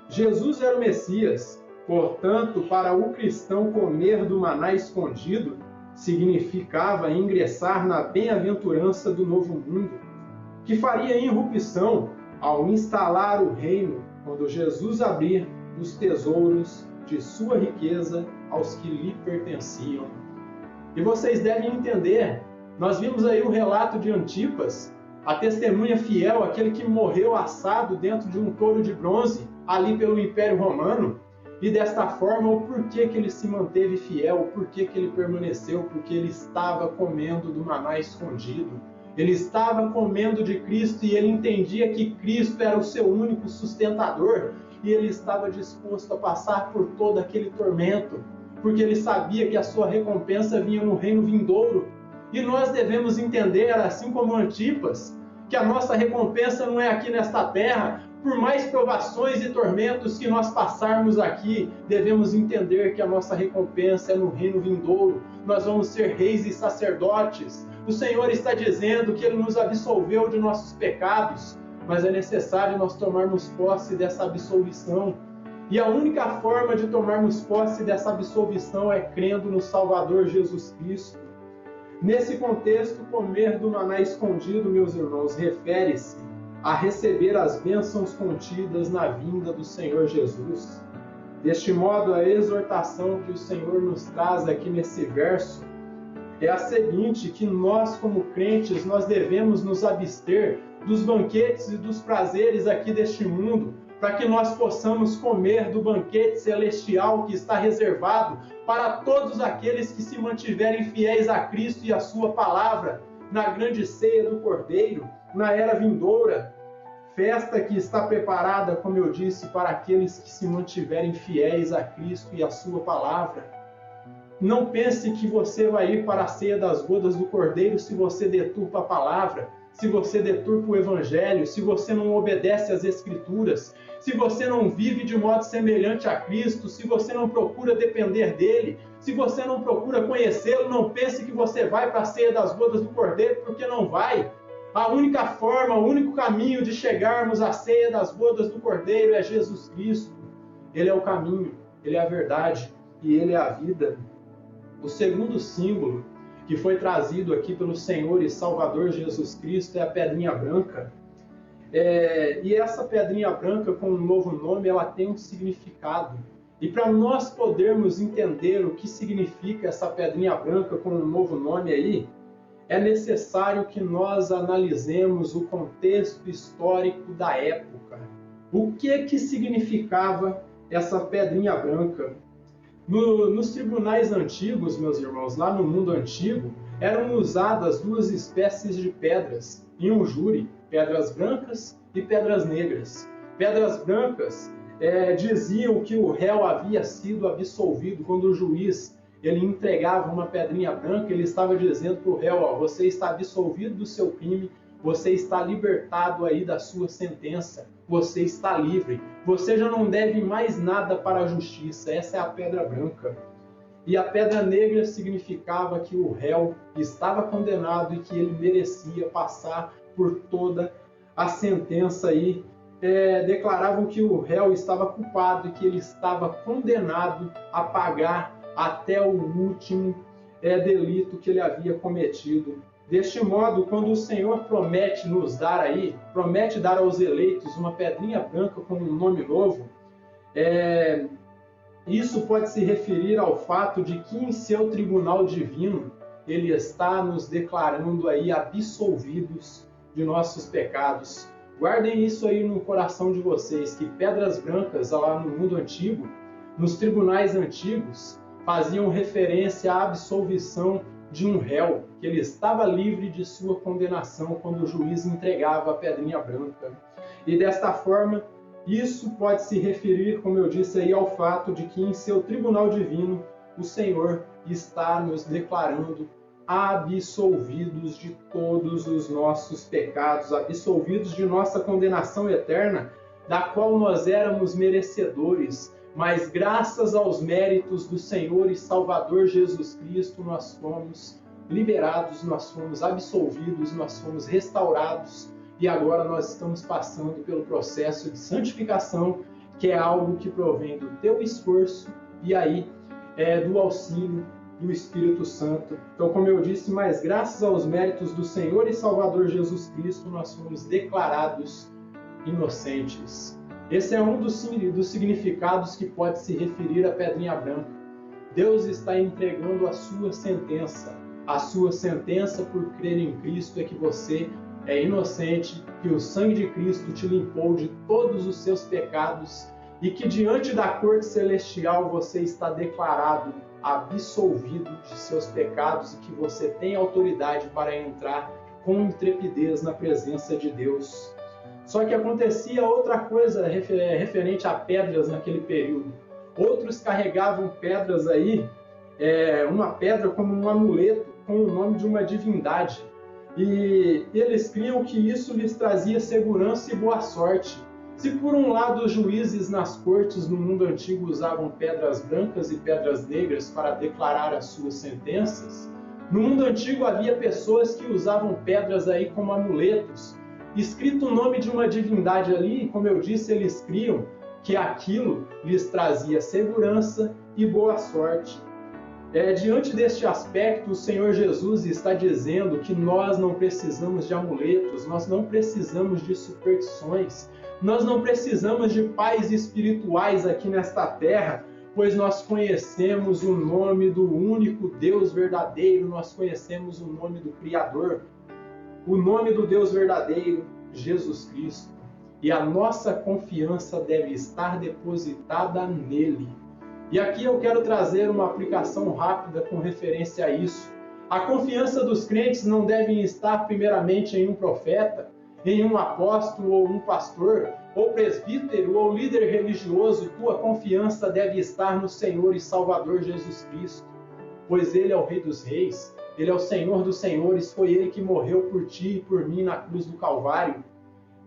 Jesus era o Messias, portanto, para o cristão comer do maná escondido, significava ingressar na bem-aventurança do novo mundo, que faria irrupção ao instalar o reino, quando Jesus abrir os tesouros de sua riqueza aos que lhe pertenciam. E vocês devem entender, nós vimos aí o relato de Antipas, a testemunha fiel, aquele que morreu assado dentro de um touro de bronze, ali pelo Império Romano. E desta forma, o porquê que ele se manteve fiel, o porquê que ele permaneceu, porque ele estava comendo do maná escondido. Ele estava comendo de Cristo e ele entendia que Cristo era o seu único sustentador. E ele estava disposto a passar por todo aquele tormento, porque ele sabia que a sua recompensa vinha no reino vindouro. E nós devemos entender, assim como Antipas, que a nossa recompensa não é aqui nesta terra. Por mais provações e tormentos que nós passarmos aqui, devemos entender que a nossa recompensa é no reino vindouro. Nós vamos ser reis e sacerdotes. O Senhor está dizendo que Ele nos absolveu de nossos pecados, mas é necessário nós tomarmos posse dessa absolvição. E a única forma de tomarmos posse dessa absolvição é crendo no Salvador Jesus Cristo. Nesse contexto, comer do maná escondido, meus irmãos, refere-se a receber as bênçãos contidas na vinda do Senhor Jesus. Deste modo, a exortação que o Senhor nos traz aqui nesse verso é a seguinte, que nós como crentes, nós devemos nos abster dos banquetes e dos prazeres aqui deste mundo, para que nós possamos comer do banquete celestial que está reservado para todos aqueles que se mantiverem fiéis a Cristo e a sua palavra, na grande ceia do Cordeiro, na era vindoura. Festa que está preparada, como eu disse, para aqueles que se mantiverem fiéis a Cristo e a sua palavra. Não pense que você vai ir para a ceia das bodas do Cordeiro se você deturpa a palavra, se você deturpa o Evangelho, se você não obedece às Escrituras, se você não vive de modo semelhante a Cristo, se você não procura depender dele, se você não procura conhecê-lo. Não pense que você vai para a ceia das bodas do Cordeiro, porque não vai. A única forma, o único caminho de chegarmos à ceia das bodas do Cordeiro é Jesus Cristo. Ele é o caminho, Ele é a verdade e ele é a vida. O segundo símbolo que foi trazido aqui pelo Senhor e Salvador Jesus Cristo é a pedrinha branca. E essa pedrinha branca com um novo nome, ela tem um significado. E para nós podermos entender o que significa essa pedrinha branca com um novo nome aí, é necessário que nós analisemos o contexto histórico da época. O que significava essa pedrinha branca? Nos tribunais antigos, meus irmãos, lá no mundo antigo, eram usadas duas espécies de pedras em um júri, pedras brancas e pedras negras. Pedras brancas diziam que o réu havia sido absolvido. Quando o juiz ele entregava uma pedrinha branca, ele estava dizendo para o réu, você está absolvido do seu crime, você está libertado aí da sua sentença, você está livre, você já não deve mais nada para a justiça. Essa é a pedra branca. E a pedra negra significava que o réu estava condenado e que ele merecia passar por toda a sentença aí. Declaravam que o réu estava culpado e que ele estava condenado a pagar até o último delito que ele havia cometido. Deste modo, quando o Senhor promete nos dar aí, promete dar aos eleitos uma pedrinha branca com um nome novo, isso pode se referir ao fato de que em seu tribunal divino, ele está nos declarando aí absolvidos de nossos pecados. Guardem isso aí no coração de vocês, que pedras brancas lá no mundo antigo, nos tribunais antigos, faziam referência à absolvição de um réu, que ele estava livre de sua condenação quando o juiz entregava a pedrinha branca. E desta forma, isso pode se referir, como eu disse aí, ao fato de que em seu tribunal divino, o Senhor está nos declarando absolvidos de todos os nossos pecados, absolvidos de nossa condenação eterna, da qual nós éramos merecedores, mas graças aos méritos do Senhor e Salvador Jesus Cristo, nós fomos liberados, nós fomos absolvidos, nós fomos restaurados, e agora nós estamos passando pelo processo de santificação, que é algo que provém do teu esforço e aí do auxílio do Espírito Santo. Então, como eu disse, mas graças aos méritos do Senhor e Salvador Jesus Cristo, nós fomos declarados inocentes. Esse é um dos significados que pode se referir à pedrinha branca. Deus está entregando a sua sentença. A sua sentença por crer em Cristo é que você é inocente, que o sangue de Cristo te limpou de todos os seus pecados e que diante da corte celestial você está declarado absolvido de seus pecados e que você tem autoridade para entrar com intrepidez na presença de Deus. Só que acontecia outra coisa referente a pedras naquele período. Outros carregavam pedras aí, uma pedra como um amuleto com o nome de uma divindade. E eles criam que isso lhes trazia segurança e boa sorte. Se por um lado os juízes nas cortes no mundo antigo usavam pedras brancas e pedras negras para declarar as suas sentenças, no mundo antigo havia pessoas que usavam pedras aí como amuletos. Escrito o nome de uma divindade ali, como eu disse, eles criam que aquilo lhes trazia segurança e boa sorte. Diante deste aspecto, o Senhor Jesus está dizendo que nós não precisamos de amuletos, nós não precisamos de superstições, nós não precisamos de pais espirituais aqui nesta terra, pois nós conhecemos o nome do único Deus verdadeiro, nós conhecemos o nome do Criador, o nome do Deus verdadeiro, Jesus Cristo. E a nossa confiança deve estar depositada nele. E aqui eu quero trazer uma aplicação rápida com referência a isso. A confiança dos crentes não deve estar primeiramente em um profeta, em um apóstolo ou um pastor, ou presbítero ou líder religioso. Tua confiança deve estar no Senhor e Salvador Jesus Cristo, pois Ele é o Rei dos Reis, Ele é o Senhor dos Senhores, foi Ele que morreu por ti e por mim na cruz do Calvário.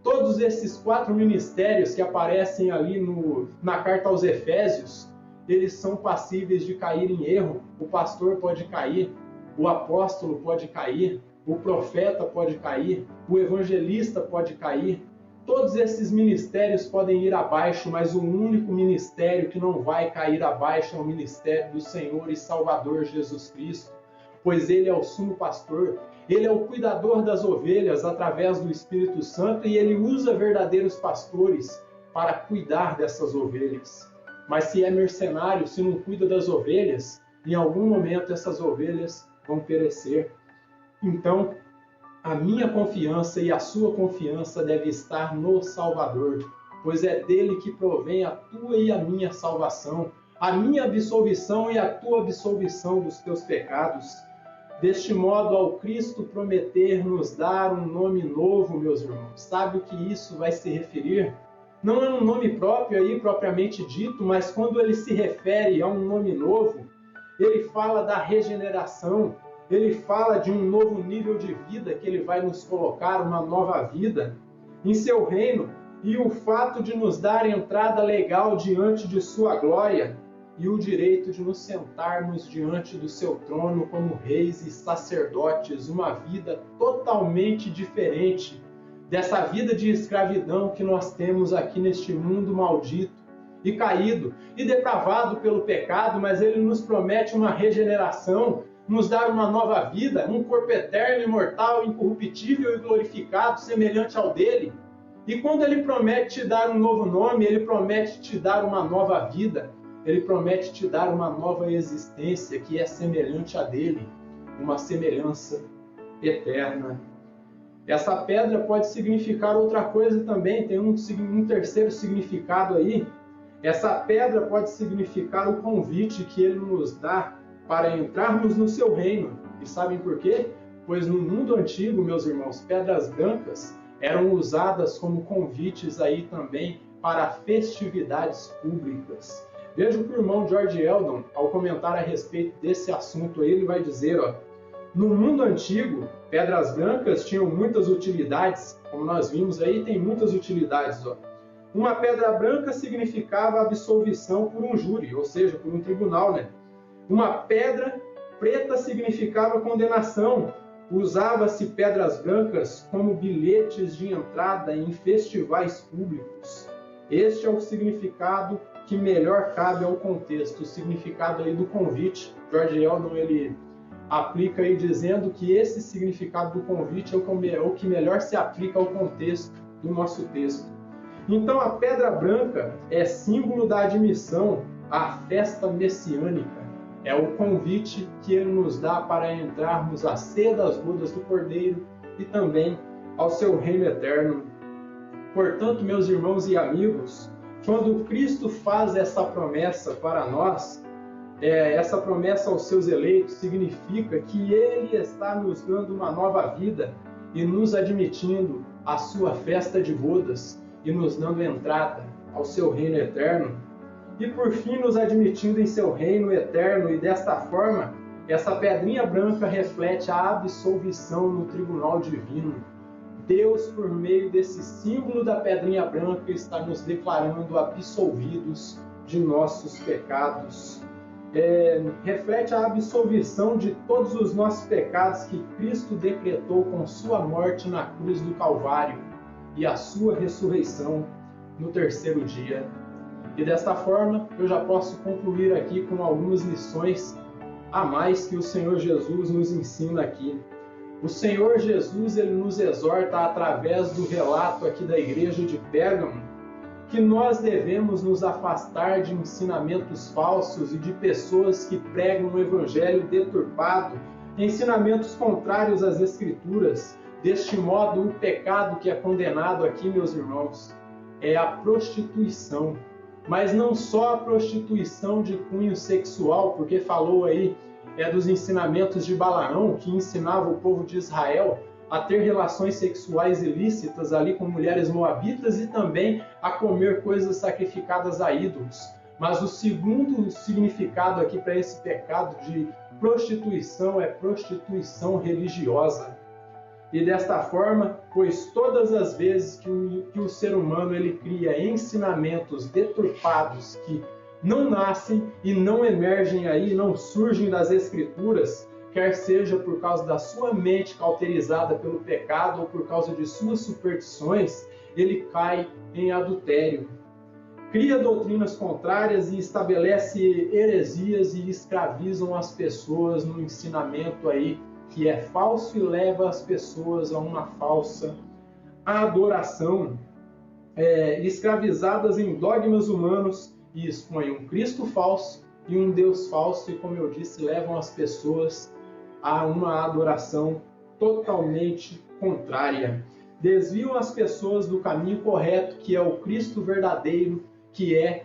Todos esses 4 ministérios que aparecem ali na carta aos Efésios, eles são passíveis de cair em erro. O pastor pode cair, o apóstolo pode cair, o profeta pode cair, o evangelista pode cair. todos esses ministérios podem ir abaixo, mas o único ministério que não vai cair abaixo é o ministério do Senhor e Salvador Jesus Cristo, pois Ele é o sumo pastor, Ele é o cuidador das ovelhas através do Espírito Santo e Ele usa verdadeiros pastores para cuidar dessas ovelhas. Mas se é mercenário, se não cuida das ovelhas, em algum momento essas ovelhas vão perecer. Então, a minha confiança e a sua confiança deve estar no Salvador, pois é dele que provém a tua e a minha salvação, a minha absolvição e a tua absolvição dos teus pecados. Deste modo, ao Cristo prometer nos dar um nome novo, meus irmãos, sabe o que isso vai se referir? Não é um nome próprio aí, propriamente dito, mas quando ele se refere a um nome novo, ele fala da regeneração, ele fala de um novo nível de vida que ele vai nos colocar, uma nova vida em seu reino, e o fato de nos dar entrada legal diante de sua glória e o direito de nos sentarmos diante do seu trono como reis e sacerdotes, uma vida totalmente diferente dessa vida de escravidão que nós temos aqui neste mundo maldito e caído e depravado pelo pecado, mas ele nos promete uma regeneração, nos dar uma nova vida, um corpo eterno, imortal, incorruptível e glorificado, semelhante ao dele. E quando ele promete te dar um novo nome, ele promete te dar uma nova vida, ele promete te dar uma nova existência que é semelhante a dele, uma semelhança eterna. Essa pedra pode significar outra coisa também, tem um terceiro significado aí. Essa pedra pode significar o convite que ele nos dá para entrarmos no seu reino. E sabem por quê? Pois no mundo antigo, meus irmãos, pedras brancas eram usadas como convites aí também para festividades públicas. Veja que o irmão George Eldon, ao comentar a respeito desse assunto aí, ele vai dizer, no mundo antigo, pedras brancas tinham muitas utilidades, como nós vimos aí, tem muitas utilidades. Uma pedra branca significava absolvição por um júri, ou seja, por um tribunal, né? Uma pedra preta significava condenação. Usava-se pedras brancas como bilhetes de entrada em festivais públicos. Este é o significado que melhor cabe ao contexto, o significado aí do convite. George Eldon, ele aplica aí dizendo que esse significado do convite é o que melhor se aplica ao contexto do nosso texto. Então a pedra branca é símbolo da admissão à festa messiânica. É o convite que ele nos dá para entrarmos à ceia das bodas do Cordeiro e também ao seu reino eterno. Portanto, meus irmãos e amigos, quando Cristo faz essa promessa para nós, essa promessa aos seus eleitos significa que Ele está nos dando uma nova vida e nos admitindo à sua festa de bodas e nos dando entrada ao seu reino eterno. E por fim nos admitindo em seu reino eterno, e desta forma, essa pedrinha branca reflete a absolvição no tribunal divino. Deus, por meio desse símbolo da pedrinha branca, está nos declarando absolvidos de nossos pecados. Reflete a absolvição de todos os nossos pecados que Cristo decretou com sua morte na cruz do Calvário e a sua ressurreição no terceiro dia. E desta forma, eu já posso concluir aqui com algumas lições a mais que o Senhor Jesus nos ensina aqui. O Senhor Jesus, ele nos exorta através do relato aqui da igreja de Pérgamo, que nós devemos nos afastar de ensinamentos falsos e de pessoas que pregam um evangelho deturpado, ensinamentos contrários às Escrituras. Deste modo, o pecado que é condenado aqui, meus irmãos, é a prostituição. Mas não só a prostituição de cunho sexual, porque falou aí dos ensinamentos de Balaão, que ensinava o povo de Israel a ter relações sexuais ilícitas ali com mulheres moabitas e também a comer coisas sacrificadas a ídolos. Mas o segundo significado aqui para esse pecado de prostituição é prostituição religiosa. E desta forma, pois todas as vezes que o ser humano ele cria ensinamentos deturpados que não nascem e não emergem aí, não surgem das Escrituras, quer seja por causa da sua mente cauterizada pelo pecado ou por causa de suas superstições, ele cai em adultério. Cria doutrinas contrárias e estabelece heresias e escravizam as pessoas no ensinamento aí que é falso e leva as pessoas a uma falsa adoração, escravizadas em dogmas humanos e expõem um Cristo falso e um Deus falso e, como eu disse, levam as pessoas a uma adoração totalmente contrária. Desviam as pessoas do caminho correto, que é o Cristo verdadeiro, que é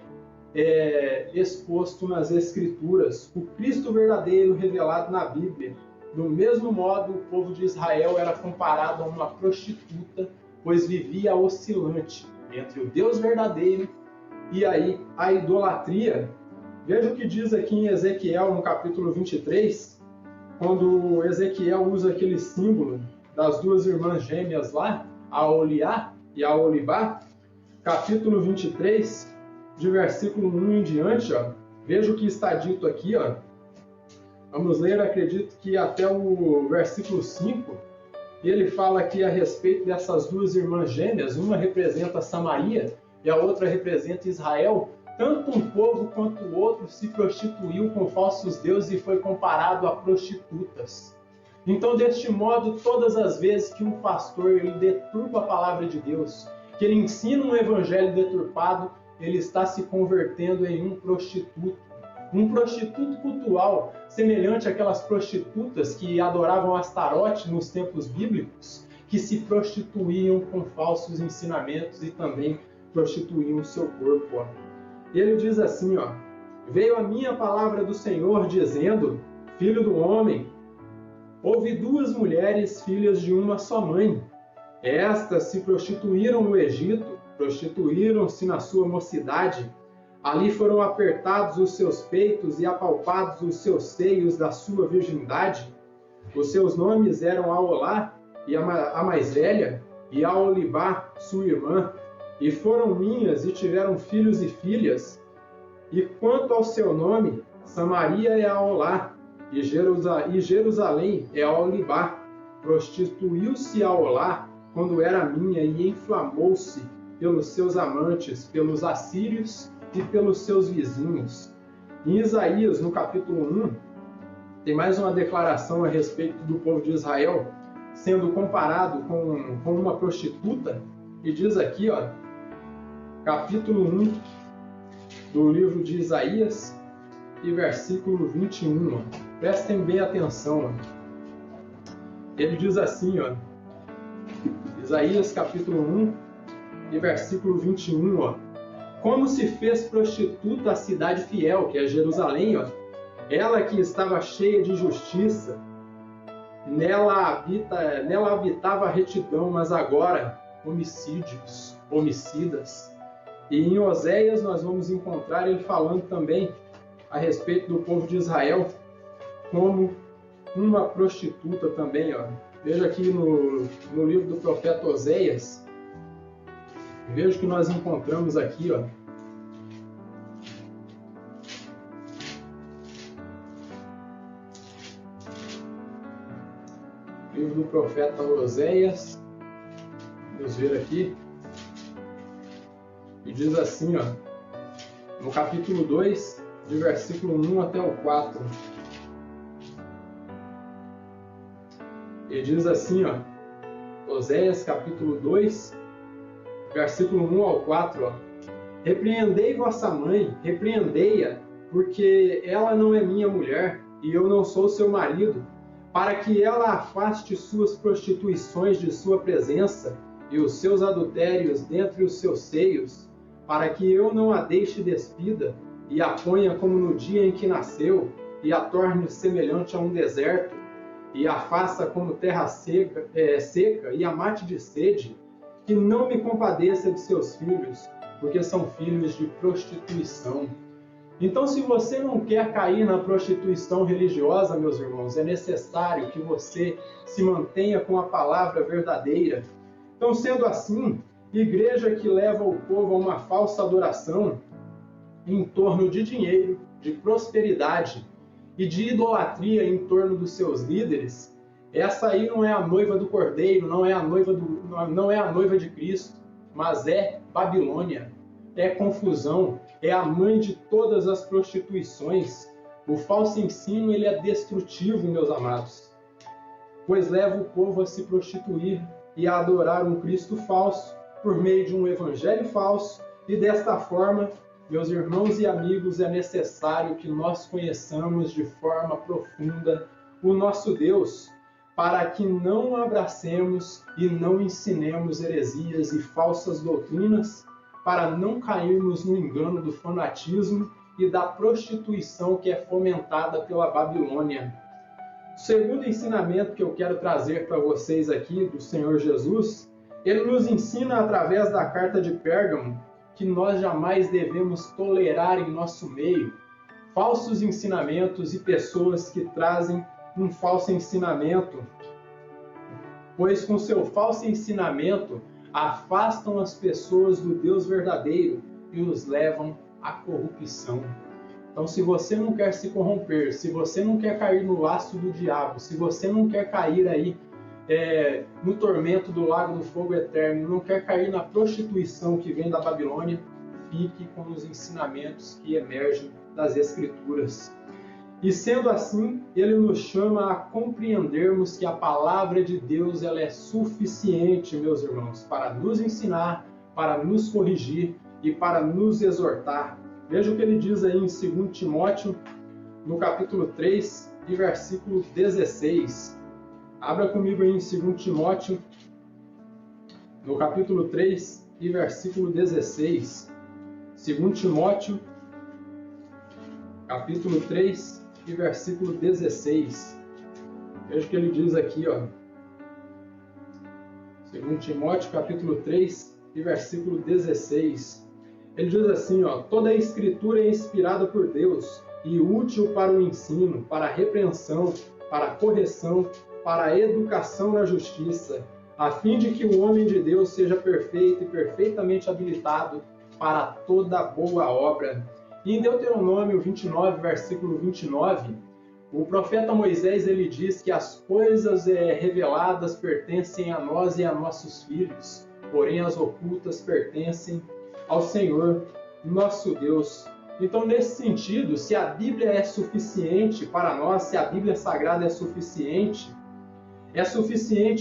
exposto nas Escrituras. O Cristo verdadeiro revelado na Bíblia. Do mesmo modo, o povo de Israel era comparado a uma prostituta, pois vivia oscilante entre o Deus verdadeiro e aí a idolatria. Veja o que diz aqui em Ezequiel, no capítulo 23, quando Ezequiel usa aquele símbolo das duas irmãs gêmeas lá, a Oliá e a Olibá, capítulo 23, de versículo 1 em diante, ó. Veja o que está dito aqui, ó. Vamos ler, acredito que até o versículo 5, ele fala aqui a respeito dessas duas irmãs gêmeas, uma representa Samaria e a outra representa Israel. Tanto um povo quanto o outro se prostituiu com falsos deuses e foi comparado a prostitutas. Então, deste modo, todas as vezes que um pastor ele deturpa a palavra de Deus, que ele ensina um evangelho deturpado, ele está se convertendo em um prostituto cultual, semelhante àquelas prostitutas que adoravam Astarote nos tempos bíblicos, que se prostituíam com falsos ensinamentos e também prostituíam o seu corpo. Ó. Ele diz assim, ó, veio a minha palavra do Senhor dizendo, filho do homem, houve duas mulheres filhas de uma só mãe. Estas se prostituíram no Egito, prostituíram-se na sua mocidade. Ali foram apertados os seus peitos e apalpados os seus seios da sua virgindade. Os seus nomes eram Aolá, e a mais velha, e Aolibá, sua irmã, e foram minhas e tiveram filhos e filhas. E quanto ao seu nome, Samaria é Aolá, e Jerusalém é Aolibá. Prostituiu-se Aolá quando era minha e inflamou-se pelos seus amantes, pelos assírios e pelos seus vizinhos. Em Isaías, no capítulo 1, tem mais uma declaração a respeito do povo de Israel sendo comparado com uma prostituta, e diz aqui, ó, capítulo 1 do livro de Isaías e versículo 21. Ó. Prestem bem atenção. Ó. Ele diz assim, ó, Isaías capítulo 1 e versículo 21, ó. Como se fez prostituta a cidade fiel, que é Jerusalém, ó. Ela que estava cheia de justiça, nela habitava a retidão, mas agora homicidas. E em Oséias nós vamos encontrar ele falando também a respeito do povo de Israel como uma prostituta também, ó. Veja aqui no livro do profeta Oséias, veja o que nós encontramos aqui, ó. Livro do profeta Oséias, vamos ver aqui, e diz assim, ó, no capítulo 2, de versículo 1 até o 4. Ele diz assim, ó, Oséias capítulo 2, versículo 1 ao 4, ó. Repreendei vossa mãe, repreendei-a, porque ela não é minha mulher, e eu não sou seu marido, para que ela afaste suas prostituições de sua presença, e os seus adultérios dentre os seus seios, para que eu não a deixe despida, e a ponha como no dia em que nasceu, e a torne semelhante a um deserto, e a faça como terra seca, e a mate de sede, que não me compadeça de seus filhos, porque são filhos de prostituição. Então, se você não quer cair na prostituição religiosa, meus irmãos, é necessário que você se mantenha com a palavra verdadeira. Então, sendo assim, igreja que leva o povo a uma falsa adoração em torno de dinheiro, de prosperidade, e de idolatria em torno dos seus líderes, essa aí não é a noiva do Cordeiro, não é a noiva de Cristo, mas é Babilônia, é confusão, é a mãe de todas as prostituições. O falso ensino, ele é destrutivo, meus amados, pois leva o povo a se prostituir e a adorar um Cristo falso por meio de um evangelho falso, e desta forma, meus irmãos e amigos, é necessário que nós conheçamos de forma profunda o nosso Deus, para que não abracemos e não ensinemos heresias e falsas doutrinas, para não cairmos no engano do fanatismo e da prostituição que é fomentada pela Babilônia. O segundo ensinamento que eu quero trazer para vocês aqui do Senhor Jesus, ele nos ensina através da carta de Pérgamo que nós jamais devemos tolerar em nosso meio falsos ensinamentos e pessoas que trazem um falso ensinamento, pois com seu falso ensinamento afastam as pessoas do Deus verdadeiro e os levam à corrupção. Então, se você não quer se corromper, se você não quer cair no laço do diabo, se você não quer cair aí no tormento do lago do fogo eterno, não quer cair na prostituição que vem da Babilônia, fique com os ensinamentos que emergem das Escrituras. E sendo assim, ele nos chama a compreendermos que a palavra de Deus ela é suficiente, meus irmãos, para nos ensinar, para nos corrigir e para nos exortar. Veja o que ele diz aí em 2 Timóteo, no capítulo 3, e versículo 16. Abra comigo aí em 2 Timóteo, no capítulo 3 e versículo 16. 2 Timóteo, capítulo 3 e versículo 16. Veja o que ele diz aqui, ó. 2 Timóteo, capítulo 3 e versículo 16. Ele diz assim, ó: toda a Escritura é inspirada por Deus e útil para o ensino, para a repreensão, para a correção, para a educação na justiça, a fim de que o homem de Deus seja perfeito e perfeitamente habilitado para toda boa obra. E em Deuteronômio 29, versículo 29, o profeta Moisés ele diz que as coisas reveladas pertencem a nós e a nossos filhos, porém as ocultas pertencem ao Senhor, nosso Deus. Então, nesse sentido, se a Bíblia é suficiente para nós, se a Bíblia Sagrada é suficiente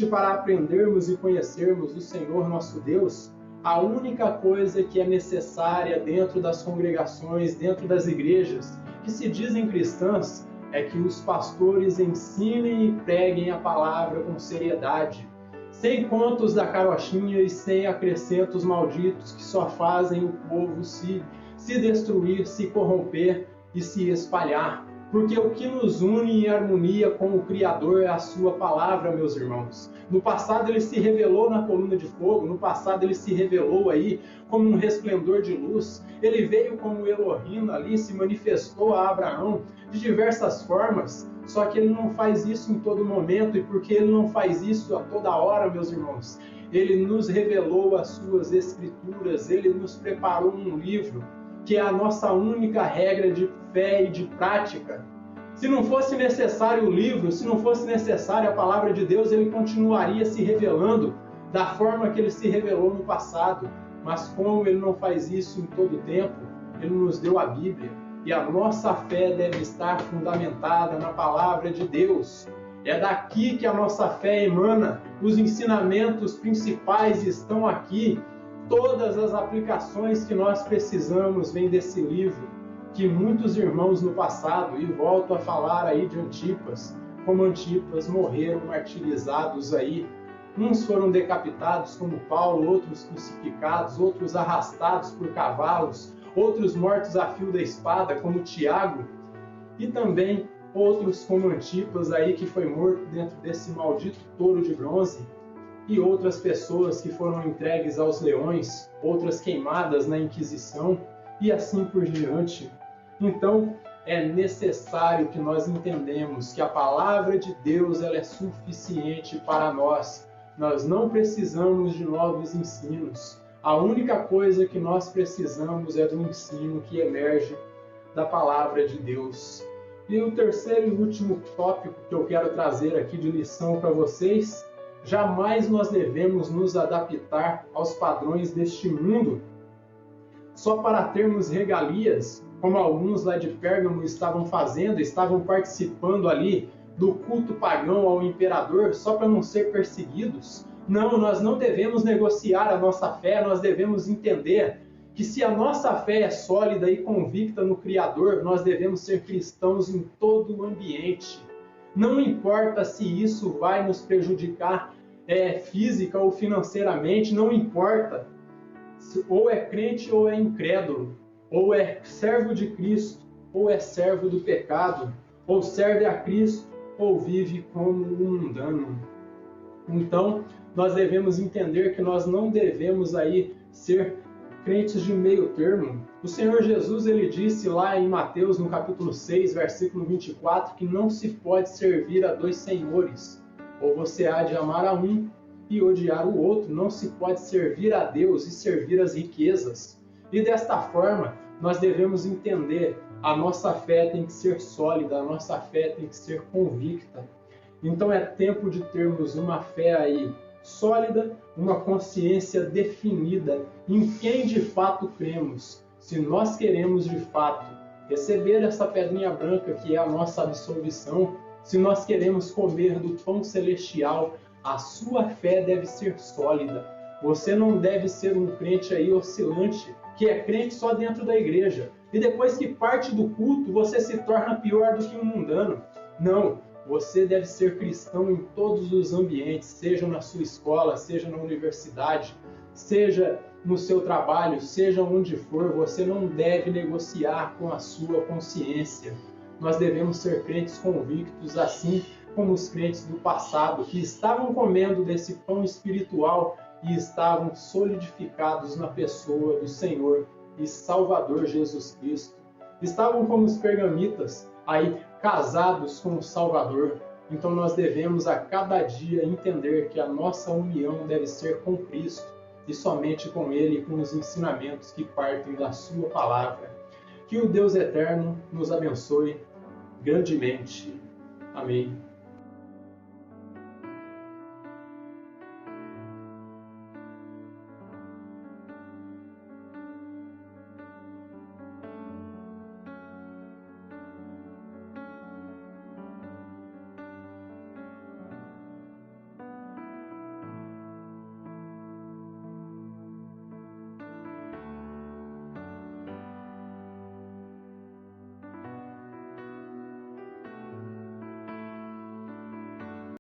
para aprendermos e conhecermos o Senhor, nosso Deus, a única coisa que é necessária dentro das congregações, dentro das igrejas que se dizem cristãs, é que os pastores ensinem e preguem a palavra com seriedade, sem contos da carochinha e sem acrescentos malditos que só fazem o povo se destruir, se corromper e se espalhar. Porque o que nos une em harmonia com o Criador é a sua palavra, meus irmãos. No passado ele se revelou na coluna de fogo, no passado ele se revelou aí como um resplendor de luz. Ele veio como Elohim ali, se manifestou a Abraão de diversas formas, só que ele não faz isso em todo momento, e porque ele não faz isso a toda hora, meus irmãos, ele nos revelou as suas Escrituras, ele nos preparou um livro, que é a nossa única regra de fé e de prática. Se não fosse necessário o livro, se não fosse necessária a palavra de Deus, ele continuaria se revelando da forma que ele se revelou no passado. Mas como ele não faz isso em todo o tempo, ele nos deu a Bíblia. E a nossa fé deve estar fundamentada na palavra de Deus. É daqui que a nossa fé emana. Os ensinamentos principais estão aqui. Todas as aplicações que nós precisamos vêm desse livro, que muitos irmãos no passado, e volto a falar aí de Antipas, como Antipas morreram martirizados aí. Uns foram decapitados como Paulo, outros crucificados, outros arrastados por cavalos, outros mortos a fio da espada como Tiago, e também outros como Antipas aí que foi morto dentro desse maldito touro de bronze. E outras pessoas que foram entregues aos leões, outras queimadas na Inquisição, e assim por diante. Então, é necessário que nós entendamos que a palavra de Deus ela é suficiente para nós. Nós não precisamos de novos ensinos. A única coisa que nós precisamos é do ensino que emerge da palavra de Deus. E o terceiro e último tópico que eu quero trazer aqui de lição para vocês: jamais nós devemos nos adaptar aos padrões deste mundo só para termos regalias, como alguns lá de Pérgamo estavam fazendo, estavam participando ali do culto pagão ao imperador só para não ser perseguidos. Não, nós não devemos negociar a nossa fé, nós devemos entender que se a nossa fé é sólida e convicta no Criador, nós devemos ser cristãos em todo o ambiente. Não importa se isso vai nos prejudicar física ou financeiramente, não importa. Ou é crente ou é incrédulo, ou é servo de Cristo, ou é servo do pecado, ou serve a Cristo, ou vive como um mundano. Então, nós devemos entender que nós não devemos aí ser crentes de meio termo. O Senhor Jesus, ele disse lá em Mateus, no capítulo 6, versículo 24, que não se pode servir a dois senhores. Ou você há de amar a um e odiar o outro. Não se pode servir a Deus e servir as riquezas. E desta forma, nós devemos entender: a nossa fé tem que ser sólida, a nossa fé tem que ser convicta. Então é tempo de termos uma fé aí sólida, uma consciência definida em quem de fato cremos. Se nós queremos de fato receber essa pedrinha branca que é a nossa absolvição, se nós queremos comer do pão celestial, a sua fé deve ser sólida. Você não deve ser um crente aí oscilante, que é crente só dentro da igreja, e depois que parte do culto você se torna pior do que um mundano. Não, você deve ser cristão em todos os ambientes, seja na sua escola, seja na universidade, seja no seu trabalho, seja onde for. Você não deve negociar com a sua consciência. Nós devemos ser crentes convictos, assim como os crentes do passado, que estavam comendo desse pão espiritual e estavam solidificados na pessoa do Senhor e Salvador Jesus Cristo. Estavam como os pergamitas, aí casados com o Salvador. Então nós devemos a cada dia entender que a nossa união deve ser com Cristo e somente com Ele e com os ensinamentos que partem da sua palavra. Que o Deus eterno nos abençoe grandemente. Amém.